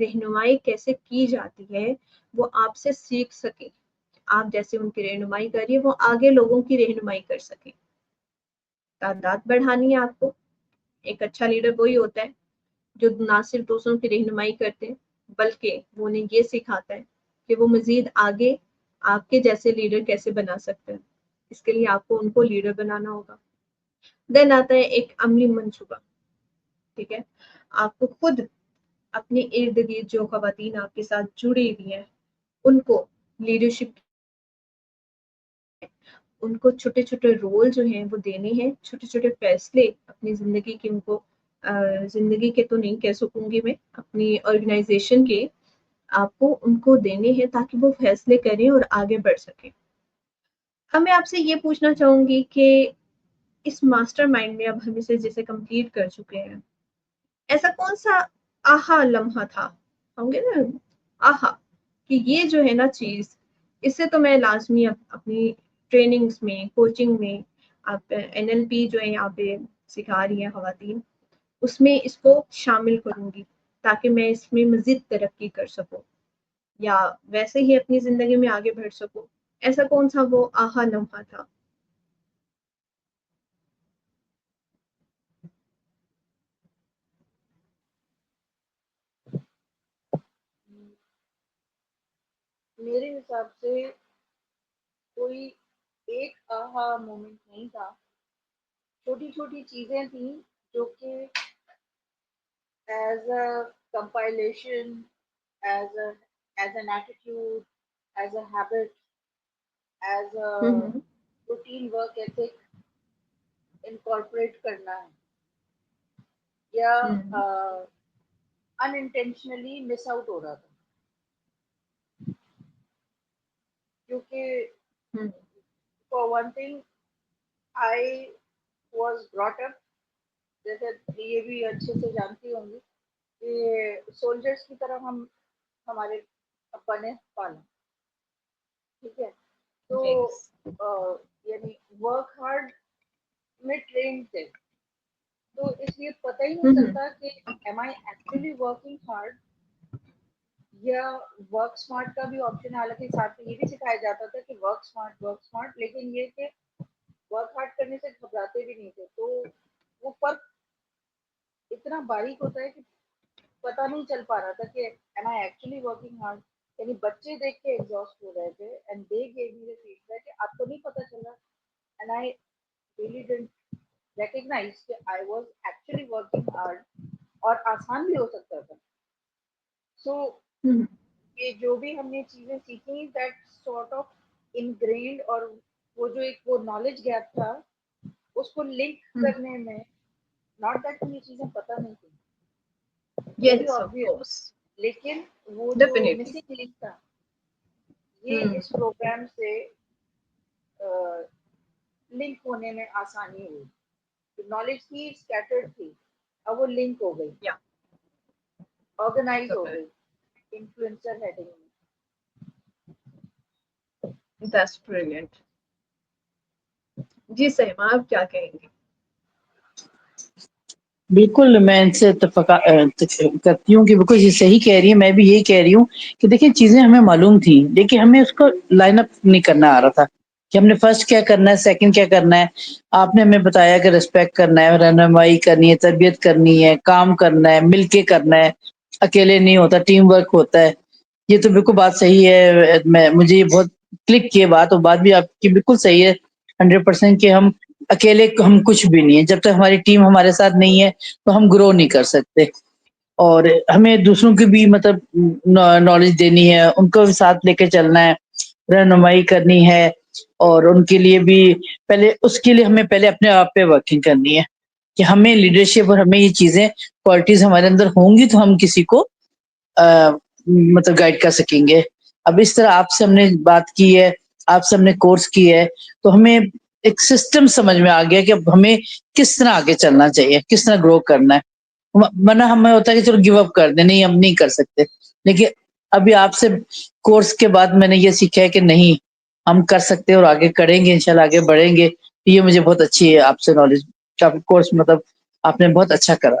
رہنمائی کیسے کی جاتی ہے وہ آپ سے سیکھ سکے، آپ جیسے ان کی رہنمائی کریے وہ آگے لوگوں کی رہنمائی کر سکے۔ تعداد بڑھانی ہے آپ کو۔ ایک اچھا لیڈر وہی ہوتا ہے جو نہ صرف دوسروں کی رہنمائی کرتے بلکہ وہ انہیں یہ سکھاتا ہے کہ وہ مزید آگے آپ کے جیسے لیڈر کیسے بنا سکتے ہیں۔ اس کے لیے آپ کو ان کو لیڈر بنانا ہوگا۔ دین آتا ہے ایک عملی منصوبہ، ٹھیک ہے؟ آپ کو خود اپنے ارد گرد جو خواتین آپ کے ساتھ جڑی ہوئی ہیں ان کو لیڈرشپ، ان کو چھوٹے چھوٹے رول جو ہیں وہ دینے ہیں، چھوٹے چھوٹے فیصلے اپنی زندگی کے، ان کو زندگی کے تو نہیں کہہ سکوں گی میں، اپنی آرگنائزیشن کے آپ کو ان کو دینے ہیں تاکہ وہ فیصلے کریں اور آگے بڑھ سکیں۔ اب میں آپ سے یہ پوچھنا چاہوں گی کہ اس ماسٹر مائنڈ میں اب ہم اسے جیسے کمپلیٹ کر چکے ہیں، ایسا کون سا آہا لمحہ تھا، ہوں گے نا آہا، کہ یہ جو ہے نا چیز، اس سے تو میں لازمی اپنی ٹریننگز میں، کوچنگ میں، آپ NLP جو ہے یہاں پہ سکھا رہی ہیں خواتین، اس میں اس کو شامل کروں گی تاکہ میں اس میں مزید ترقی کر سکوں یا ویسے ہی اپنی زندگی میں آگے بڑھ سکوں۔ ایسا کون سا وہ آہا لمحہ تھا؟ میرے حساب سے کوئی ایک آہا مومنٹ نہیں تھا، چھوٹی چھوٹی چیزیں تھیں جو کہ as a compilation, as an attitude, as a habit, as a routine work ethic incorporate کرنا ہے یا انٹینشنلی مس آؤٹ ہو رہا تھا، کیونکہ for one thing I was brought up, جیسے یہ بھی اچھے سے جانتی ہوں گی کہ سولجرس کی طرح ہم ہمارے ابا نے پالا، ٹھیک ہے؟ تو یعنی ورک ہارڈ میں ٹرین تھے، تو اس لیے پتہ ہی نہیں چلتا کہ am I actually working hard یا ورک اسمارٹ کا بھی آپشن، حالانکہ ساتھ میں یہ بھی سکھایا جاتا تھا کہ ورک اسمارٹ، لیکن یہ کہ ورک ہارڈ کرنے سے گھبراتے بھی نہیں تھے۔ تو وہ فرق اتنا باریک ہوتا ہے کہ پتہ نہیں چل پا رہا تھا کہ am I actually working hard, یعنی بچے دیکھ کے ایگزاسٹ ہو رہے تھے and they gave me the feedback کہ آپ کو نہیں پتہ چلا، and I really didn't recognize کہ I was actually working hard, اور آسان بھی ہو سکتا تھا۔ سو یہ جو بھی ہم نے چیزیں سیکھی دیٹ سارٹ آف انگرینڈ، اور وہ جو ایک وہ نالج گیپ تھا اس کو لنک کرنے میں، ناٹ دیٹ یہ چیزیں پتہ نہیں تھی، very Yes, of obvious, course. لیکن وہ جو Definitely. مسنگ لنک تھا یہ اس پروگرام سے لنک ہونے میں آسانی ہوئی، نالج تھی اسکیٹرڈ تھی، اب وہ لنک ہو گئی، Yeah. آرگنائز ہو Okay. گئی انفلوئنسر ہیڈنگ میں۔ That's brilliant. جی سیما، آپ کیا کہیں گے؟ بالکل میں ان سے اتفاق کرتی ہوں کہ بالکل یہ صحیح کہہ رہی ہے، میں بھی یہی کہہ رہی ہوں کہ دیکھیں چیزیں ہمیں معلوم تھیں لیکن ہمیں اس کو لائن اپ نہیں کرنا آ رہا تھا کہ ہم نے فرسٹ کیا کرنا ہے، سیکنڈ کیا کرنا ہے۔ آپ نے ہمیں بتایا کہ ریسپیکٹ کرنا ہے، رہنمائی کرنی ہے، تربیت کرنی ہے، کام کرنا ہے، مل کے کرنا ہے، اکیلے نہیں ہوتا، ٹیم ورک ہوتا ہے۔ یہ تو بالکل بات صحیح ہے، مجھے یہ بہت کلک کی بات، اور بات بھی آپ کی بالکل صحیح ہے 100% کہ ہم اکیلے ہم کچھ بھی نہیں ہے، جب تک ہماری ٹیم ہمارے ساتھ نہیں ہے تو ہم گرو نہیں کر سکتے۔ اور ہمیں دوسروں کی بھی مطلب نالج دینی ہے، ان کو بھی ساتھ لے کے چلنا ہے، رہنمائی کرنی ہے، اور ان کے لیے بھی پہلے، اس کے لیے ہمیں پہلے اپنے آپ پہ ورکنگ کرنی ہے کہ ہمیں لیڈرشپ اور ہمیں یہ چیزیں کوالٹیز ہمارے اندر ہوں گی تو ہم کسی کو مطلب گائیڈ کر سکیں گے۔ اب اس طرح آپ سے ہم نے بات کی ہے، آپ سے ہم نے کورس کی ہے، تو ہمیں ایک سسٹم سمجھ میں آ گیا کہ اب ہمیں کس طرح آگے چلنا چاہیے، کس طرح گرو کرنا ہے۔ ورنہ ہمیں ہوتا ہے کہ چلو گیو اپ کر دیں، نہیں ہم نہیں کر سکتے، لیکن ابھی آپ سے کورس کے بعد میں نے یہ سیکھا ہے کہ نہیں، ہم کر سکتے اور آگے کریں گے، انشاءاللہ آگے بڑھیں گے۔ یہ مجھے بہت اچھی ہے آپ سے نالج، کورس مطلب آپ نے بہت اچھا کرا۔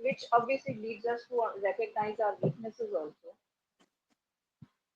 which obviously leads us to recognize our weaknesses also,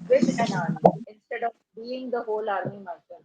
with an army instead of being the whole army myself.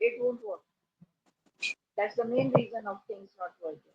it won't work. That's the main reason of things not working.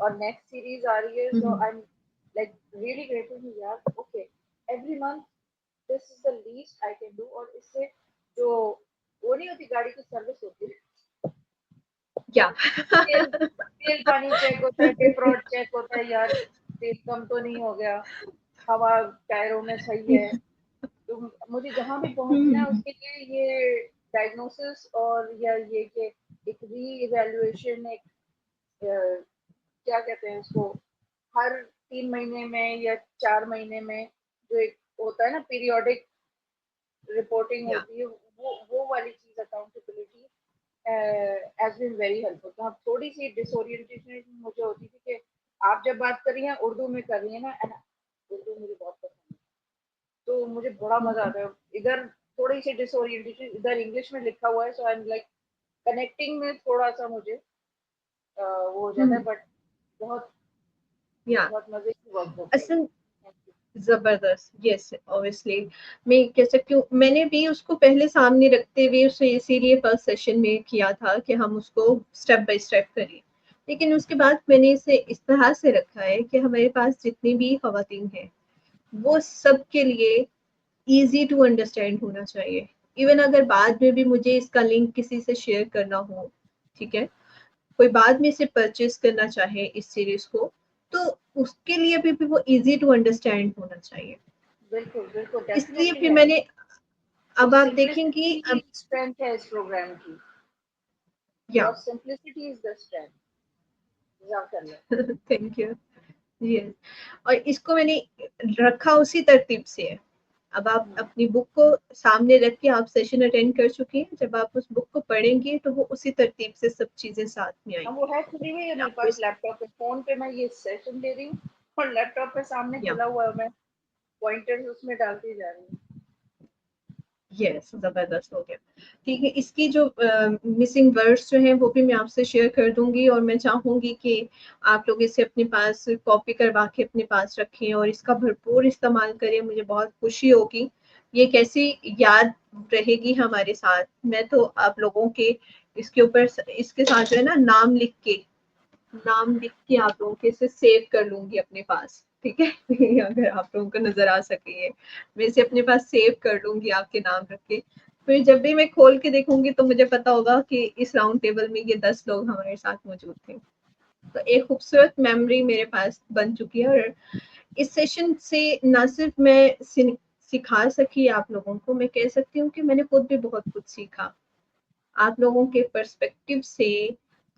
اور next series آ رہی ہے. So I am like really grateful یار. Okay every month this is the least I can do. اور اس سے جو وہ نہیں ہوتی گاڑی کی سروس ہوتی ہے, تیل پانی چیک ہوتا ہے, ڈفراد چیک ہوتا ہے, یار تیل کم تو نہیں ہو گیا, ہوا ٹائروں میں صحیح ہے. تو مجھے جہاں بھی پہنچنا ہے اس کے لیے یہ ڈائگنوسس اور یا یہ کہ ایک ری ایویلویشن, ایک کیا کہتے ہیں اس کو, ہر 3 مہینے میں یا 4 مہینے میں جو ایک ہوتا ہے نا پیریوڈک رپورٹنگ ہوتی ہے, وہ والی چیز accountability has been very helpful. تو اب تھوڑی سی ڈس اورینٹیشن مجھے ہوتی تھی کہ آپ جب بات کر رہی ہیں اردو میں کر رہی ہیں نا, اردو مجھے بہت پسند ہے تو مجھے بڑا مزہ آتا ہے. ادھر تھوڑی سی ڈس اورینٹیشن, ادھر انگلش میں لکھا ہوا ہے, so I am like connecting میں تھوڑا سا مجھے وہ ہو جاتا ہے, بٹ بہت بہت مزے کی وقت ہوتی ہے. زبردست. یس اوبیسلی میں کہہ سکتی ہوں, میں نے بھی اس کو پہلے سامنے رکھتے ہوئے اسے اسی لیے فرسٹ سیشن میں کیا تھا کہ ہم اس کو اسٹیپ بائی اسٹیپ کریں, لیکن اس کے بعد میں نے اسے اس طرح سے رکھا ہے کہ ہمارے پاس جتنی بھی خواتین ہیں وہ سب کے لیے ایزی ٹو انڈرسٹینڈ ہونا چاہیے. ایون اگر بعد میں بھی مجھے اس کا لنک کسی سے شیئر کرنا ہو, ٹھیک ہے, کوئی بعد میں اسے پرچیز کرنا چاہے اس سیریز کو, تو اس کے لیے بھی وہ ایزی ٹو انڈرسٹینڈ ہونا چاہیے. بالکل بالکل اس لیے ڈیفینیٹلی پھر ہے. میں نے, اور اب آپ دیکھیں گی, سمپلسٹی اب ہی اسٹرینتھ ہے اس پروگرام کی. یا اور سمپلسٹی از دا اسٹرینتھ. جزاک اللہ. Thank you. یس, اور اس کو میں نے رکھا اسی ترتیب سے ہے. اب آپ اپنی بک کو سامنے رکھ کے آپ سیشن اٹینڈ کر چکی ہیں, جب آپ اس بک کو پڑھیں گے تو وہ اسی ترتیب سے سب چیزیں ساتھ میں آئیں وہ گی. ہے کھلی ہوئی ہے میرے آپ کو پاس لیپ ٹاپ پہ, فون پہ میں یہ سیشن دے رہی ہوں اور لیپ ٹاپ پہ سامنے کھلا ہوا ہے, میں پوائنٹرز اس میں ڈالتی جا رہی ہوں. یس زبردست ہو گیا. ٹھیک ہے, اس کی جو مسنگ ورڈس جو ہیں وہ بھی میں آپ سے شیئر کر دوں گی, اور میں چاہوں گی کہ آپ لوگ اسے اپنے پاس کاپی کروا کے اپنے پاس رکھیں اور اس کا بھرپور استعمال کریں. مجھے بہت خوشی ہوگی, یہ کیسی یاد رہے گی ہمارے ساتھ. میں تو آپ لوگوں کے اس کے اوپر اس کے ساتھ جو ہے نا نام لکھ کے آپ لوگوں کے اسے سیو کر لوں گی اپنے پاس, ٹھیک ہے, اگر آپ لوگوں کو نظر آ سکے میں اسے اپنے پاس سیو کر لوں گی آپ کے نام رکھ کے. پھر جب بھی میں کھول کے دیکھوں گی تو مجھے پتا ہوگا کہ اس راؤنڈ ٹیبل میں یہ 10 لوگ ہمارے ساتھ موجود تھے. تو ایک خوبصورت میموری میرے پاس بن چکی ہے, اور اس سیشن سے نہ صرف میں سکھا سکی آپ لوگوں کو, میں کہہ سکتی ہوں کہ میں نے خود بھی بہت کچھ سیکھا آپ لوگوں کے پرسپیکٹیو سے.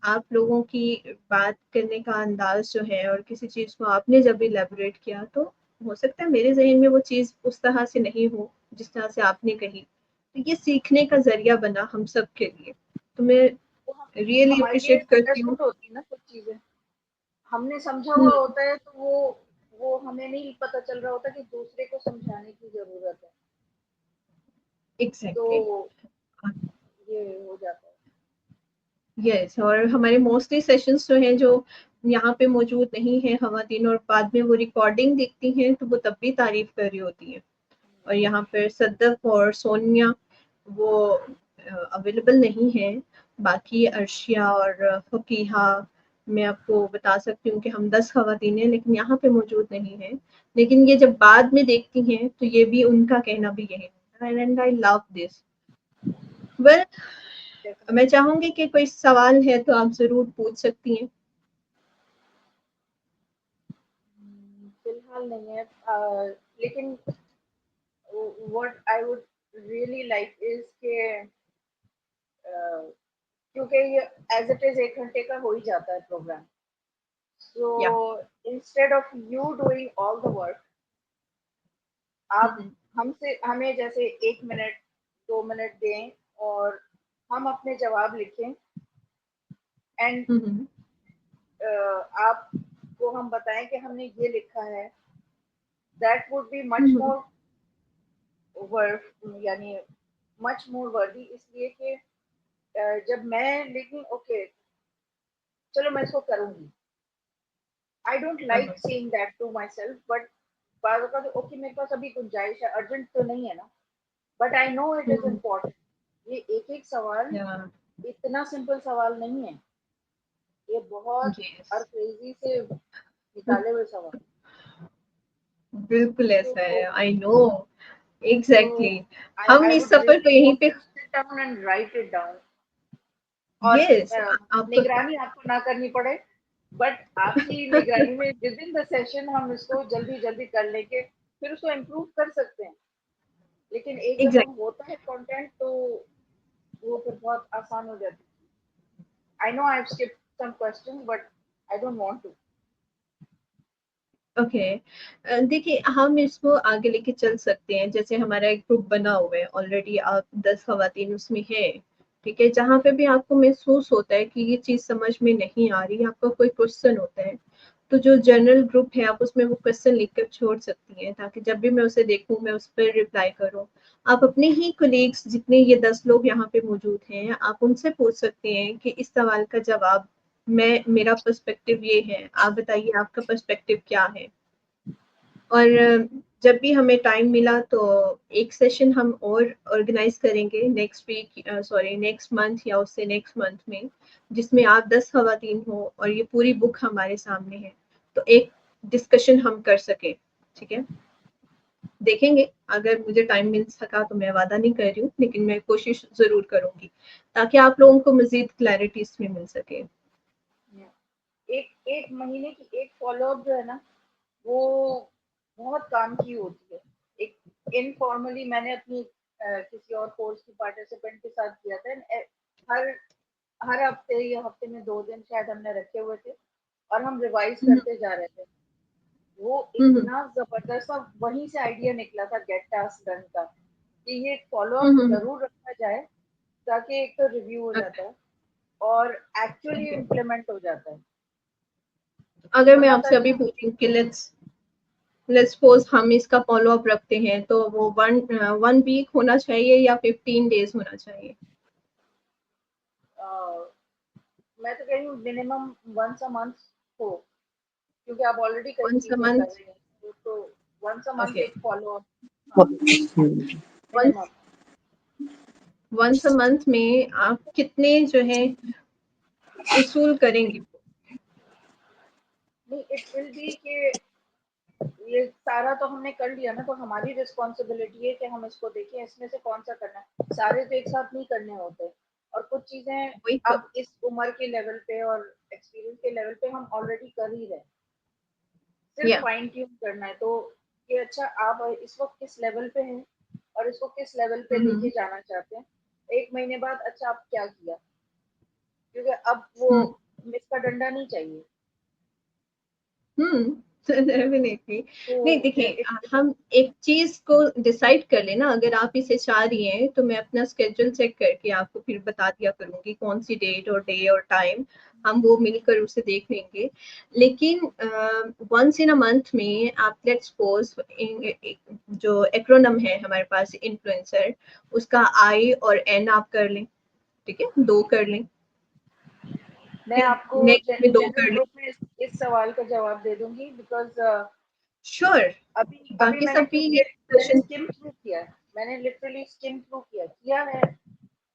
آپ لوگوں کی بات کرنے کا انداز جو ہے, اور کسی چیز کو آپ نے جب الیبوریٹ کیا تو ہو سکتا ہے میرے ذہن میں وہ چیز اس طرح سے نہیں ہو جس طرح سے آپ نے کہی, تو یہ سیکھنے کا ذریعہ بنا ہم سب کے لیے. تو میں ریئلی ہمارے لیے اپریشیٹ کرتی ہوں. انڈرسٹوڈ ہوتی ہے نا کچھ چیزیں, ہم نے سمجھا ہوا ہوتا ہے, تو وہ ہمیں نہیں پتہ چل رہا ہوتا کہ دوسرے کو سمجھانے کی ضرورت ہے, تو ایگزیکٹلی. یہ ہو جاتا ہے. یس, اور ہمارے موسٹلی سیشنز جو ہیں جو یہاں پہ موجود نہیں ہیں خواتین, اور بعد میں وہ ریکارڈنگ دیکھتی ہیں تو وہ تب بھی تعریف کر رہی ہوتی ہیں. اور یہاں پہ صدق اور سونیا وہ اویلیبل نہیں ہے, باقی ارشیا اور فقیحہ میں آپ کو بتا سکتی ہوں کہ ہم 10 خواتین ہیں لیکن یہاں پہ موجود نہیں ہیں. لیکن یہ جب بعد میں دیکھتی ہیں تو یہ بھی ان کا کہنا بھی یہی ہے, and I love this. Well, میں چاہوں گی کہ کوئی سوال ہے تو آپ ضرور پوچھ سکتی ہیں. فی الحال نہیں ہے, لیکن what I would really like is کہ کیونکہ یہ ایز اٹ از 1 گھنٹے کا ہو ہی جاتا ہے پروگرام, سو یا instead of you doing all the work, آپ ہمیں جیسے 1 منٹ 2 منٹ دیں اور ہم اپنے جواب لکھیں, اینڈ آپ کو ہم بتائیں کہ ہم نے یہ لکھا ہے. دیٹ وڈ بی مچ مور یعنی مچ مور ورتھی, اس لیے کہ جب میں لکھوں اوکے چلو میں اس کو کروں گی, I don't like saying that to myself, but بعض اوقات اوکے میرے پاس ابھی گنجائش ہے, ارجنٹ تو نہیں ہے نا, but I know it is important. یہ ایک سوال اتنا سمپل سوال نہیں ہے, یہ بہت اور کریزی سے نکالے ہوئے سوال. بالکل ایسا ہے. آئی نو ایگزیکٹلی. ہم اس سفر کو یہیں پہ رائٹ اٹ ڈاؤن. اور نگرانی آپ کو نہ کرنی پڑے, بٹ آپ کی نگرانی میں ود ان دا سیشن ہم اس کو جلدی جلدی کر لیں گے, پھر اس کو امپروو کر سکتے ہیں. لیکن ایک دفعہ ہوتا ہے کنٹینٹ تو وہ پھر بہت آسان ہو جاتی ہے. I know I've skipped some questions, but I don't want to. Okay. دیکھیے ہم اس کو آگے لے کے چل سکتے ہیں. جیسے ہمارا ایک گروپ بنا ہوا ہے آلریڈی, آپ 10 خواتین اس میں ہے, ٹھیک ہے. جہاں پہ بھی آپ کو محسوس ہوتا ہے کہ یہ چیز سمجھ میں نہیں آ رہی, آپ کا کوئی کوشچن ہوتا ہے, تو جو جنرل گروپ ہے آپ اس میں وہ کوشچن لکھ کر چھوڑ سکتی ہیں, تاکہ جب بھی میں اسے دیکھوں میں اس پر رپلائی کروں. آپ اپنے ہی کولیگس جتنے یہ 10 لوگ یہاں پہ موجود ہیں, آپ ان سے پوچھ سکتے ہیں کہ اس سوال کا جواب میرا پرسپیکٹیو یہ ہے, آپ بتائیے آپ کا پرسپیکٹیو کیا ہے. اور جب بھی ہمیں ٹائم ملا تو ایک سیشن ہم اور آرگنائز کریں گے next week, sorry next month یا اس سے نیکسٹ منتھ میں, جس میں آپ 10 خواتین ہو اور یہ پوری بک ہمارے سامنے ہے, تو ایک ڈسکشن ہم کر سکیں. ٹھیک ہے, دیکھیں گے اگر مجھے ٹائم مل سکا تو. میں وعدہ نہیں کر رہی ہوں, لیکن میں کوشش ضرور کروں گی تاکہ آپ لوگوں کو مزید کلیئرٹی اس میں مل سکے. ایک مہینے کی ایک فالو اپ جو ہے نا, وہ بہت کام کی ہوتی ہے. ایک انفارملی میں نے اپنی کسی اور کورس کی پارٹیسپینٹ کے ساتھ کیا تھا. ہر ہفتے یا ہفتے میں 2 دن شاید ہم نے رکھے ہوئے تھے, اور ہم ریوائز کرتے جا رہے تھے. وہ اتنا زبردست, وہیں سے آئیڈیا نکلا تھا گیٹ ٹاسک ڈن کا, کہ یہ فالو اپ ضرور رکھا جائے, تاکہ ایک تو ریویو ہو جاتا ہے اور ایکچولی امپلیمنٹ ہو جاتا ہے. اگر میں آپ سے ابھی پوچھوں کہ لیٹس سپوز ہم اس کا فالو اپ رکھتے ہیں, تو وہ 1 ویک ہونا چاہیے یا 15 days ہونا چاہیے؟ میں تو کہہ رہی ہوں منیمم ونس اے منتھ ہو, کیونکہ آپ آلریڈی کئی ونس اے چیزیں کر منتھ. رہے ہیں, تو ونس اے منتھ ایک follow up minimum. Once a month میں آپ کتنے جو ہے اصول کریں گے؟ نہیں, اٹ ول بی کہ یہ سارا تو ہم نے کر لیا نا, تو ہماری رسپانسبلٹی ہے کہ ہم اس کو دیکھیں اس میں سے کون سا کرنا ہے. سارے تو ایک ساتھ نہیں کرنے ہوتے, اور کچھ چیزیں وہی تو. اب اس عمر کے لیول پہ اور ایکسپیرینس کے لیول پہ ہم آلریڈی کر ہی رہے, صرف فائن ٹیون کرنا ہے. تو کہ اچھا آپ اس وقت کس لیول پہ ہیں اور اس کو کس لیول پہ لے کے جانا چاہتے ہیں. 1 مہینے بعد اچھا آپ کیا کیا, کیونکہ اب وہ مس کا ڈنڈا نہیں چاہیے. ڈیفینیٹلی. نہیں دیکھیں, ہم ایک چیز کو ڈیسائیڈ کر لیں نا, اگر آپ اسے چاہ رہی ہیں تو میں اپنا اسکیڈول چیک کر کے آپ کو پھر بتا دیا کروں گی کون سی ڈیٹ اور ڈے اور ٹائم, ہم وہ مل کر اسے دیکھ لیں گے. لیکن ونس ان اے منتھ میں آپ لیٹس سپوز جو ایکرونم ہے ہمارے پاس انفلوئنسر, اس کا آئی اور این آپ کر لیں. ٹھیک ہے, 2 کر لیں. میں آپ کو نیکسٹ میں 2 جنرل کر لیں. گروپ میں اس سوال کا جواب دے دوں گی, بیکاز شور. ابھی باقی میں نے سب بھی اسکم تھرو کیا, میں نے لٹرلی اسکم تھرو کیا ہے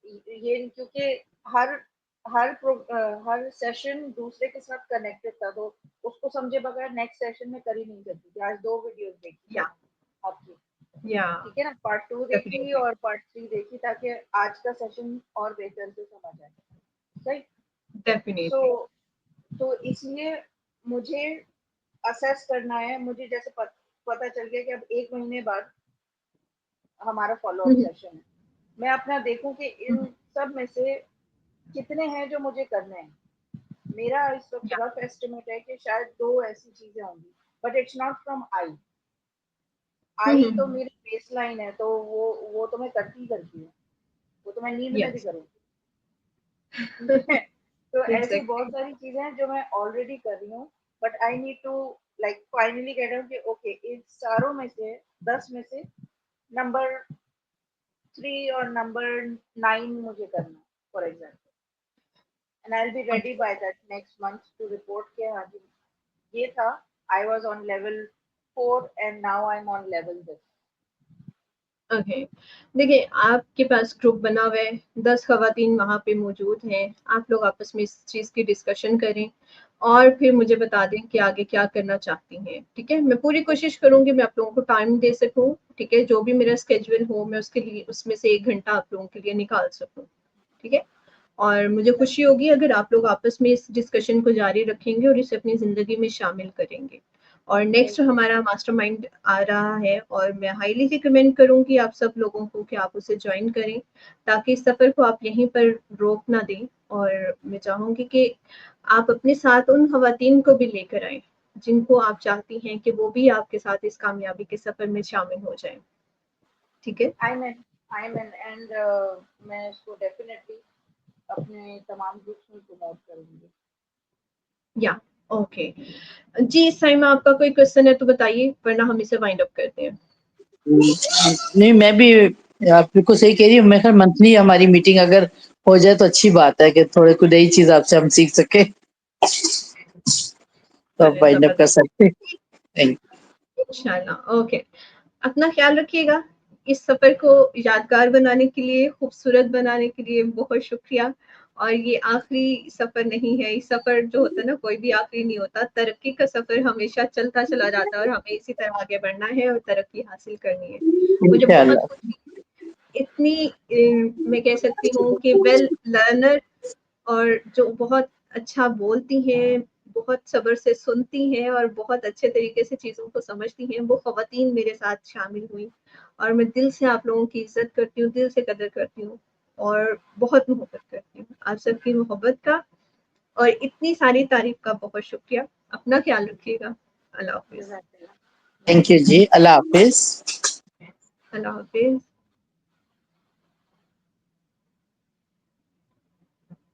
یہ, کیونکہ ہر سیشن دوسرے کے ساتھ کنیکٹڈ تھا, تو اس کو سمجھے بغیر نیکسٹ سیشن میں کر ہی نہیں سکتی تھی. آج 2 ویڈیوز دیکھی آپ کی, ٹھیک ہے نا, پارٹ 2 دیکھی اور پارٹ 3 دیکھی, تاکہ آج کا سیشن اور بہتر سے سمجھ آئے. صحیح. تو اس لیے مجھے اسیس کرنا ہے, مجھے جیسے پتا چل گیا کہ اب 1 مہینے بعد ہمارا فالو اپ سیشن ہے, میں اپنا دیکھوں کہ ان سب میں سے کتنے ہیں جو مجھے کرنے ہیں. میرا اس وقت رف ایسٹیمیٹ ہے کہ شاید 2 ایسی چیزیں ہوں گی, بٹ اٹس ناٹ فرام آئی تو میری بیس لائن ہے, تو وہ تو میں کرتی ہی کرتی ہوں, وہ تو میں نیند میں بھی کروں گی. تو ایسی بہت ساری چیزیں ہیں جو میں آلریڈی کر رہی ہوں, but I need to like finally کہہ رہا ہوں کہ اوکے ان ساروں میں سے 10 میں سے نمبر 3 اور نمبر 9 مجھے کرنا, for example. And I'll be ready by that next month to report کہ ہاں جی یہ تھا, I was on level 4 and now I'm on level this. Okay دیکھیں آپ کے پاس گروپ بنا ہوا ہے 10 خواتین وہاں پہ موجود ہیں آپ لوگ آپس میں اس چیز کی ڈسکشن کریں اور پھر مجھے بتا دیں کہ آگے کیا کرنا چاہتی ہیں ٹھیک ہے میں پوری کوشش کروں گی میں آپ لوگوں کو ٹائم دے سکوں ٹھیک ہے جو بھی میرا اسکیجول ہو میں اس کے لیے اس میں سے 1 گھنٹہ آپ لوگوں کے لیے نکال سکوں ٹھیک ہے اور مجھے خوشی ہوگی اگر آپ لوگ آپس میں اس ڈسکشن کو جاری رکھیں گے اور اسے اپنی زندگی میں شامل کریں گے اور نیکسٹ ہمارا ماسٹر مائنڈ آ رہا ہے اور میں ہائیلی ریکمینڈ کروں گی آپ سب لوگوں کو کہ آپ اسے جوائن کریں تاکہ اس سفر کو آپ یہیں پر روک نہ دیں اور میں چاہوں گی کہ آپ اپنے ساتھ ان خواتین کو بھی لے کر آئیں جن کو آپ چاہتی ہیں کہ وہ بھی آپ کے ساتھ اس کامیابی کے سفر میں شامل ہو جائیں ٹھیک ہے اینڈ میں اس کو ڈیفینیٹلی اپنے تمام گروپس میں پروموٹ کروں گی. یا اوکے جی سائمہ آپ کا کوئی کوشچن ہے تو بتائیے ورنہ ہم اسے وائنڈ اپ کرتے ہیں. نہیں میں بھی آپ بالکل صحیح کہہ رہی ہوں میں خیر منتھلی ہماری میٹنگ اگر ہو جائے تو اچھی بات ہے کہ تھوڑے کوئی نئی چیز آپ سے ہم سیکھ سکے تو آپ وائنڈ اپ کر سکتے. انشاءاللہ اوکے اپنا خیال رکھیے گا اس سفر کو یادگار بنانے کے لیے خوبصورت بنانے کے لیے بہت شکریہ اور یہ آخری سفر نہیں ہے اس سفر جو ہوتا ہے نا کوئی بھی آخری نہیں ہوتا ترقی کا سفر ہمیشہ چلتا چلا جاتا ہے اور ہمیں اسی طرح آگے بڑھنا ہے اور ترقی حاصل کرنی ہے. مجھے انشاءاللہ. بہت خوشی اتنی میں کہہ سکتی ہوں کہ ویل لرنر اور جو بہت اچھا بولتی ہیں بہت صبر سے سنتی ہیں اور بہت اچھے طریقے سے چیزوں کو سمجھتی ہیں وہ خواتین میرے ساتھ شامل ہوئی اور میں دل سے آپ لوگوں کی عزت کرتی ہوں دل سے قدر کرتی ہوں اور بہت محبت کرتی ہوں آپ سب کی محبت کا اور اتنی ساری تعریف کا بہت شکریہ. اپنا خیال رکھیے گا. اللہ حافظ. تھینک یو جی. اللہ حافظ. اللہ حافظ.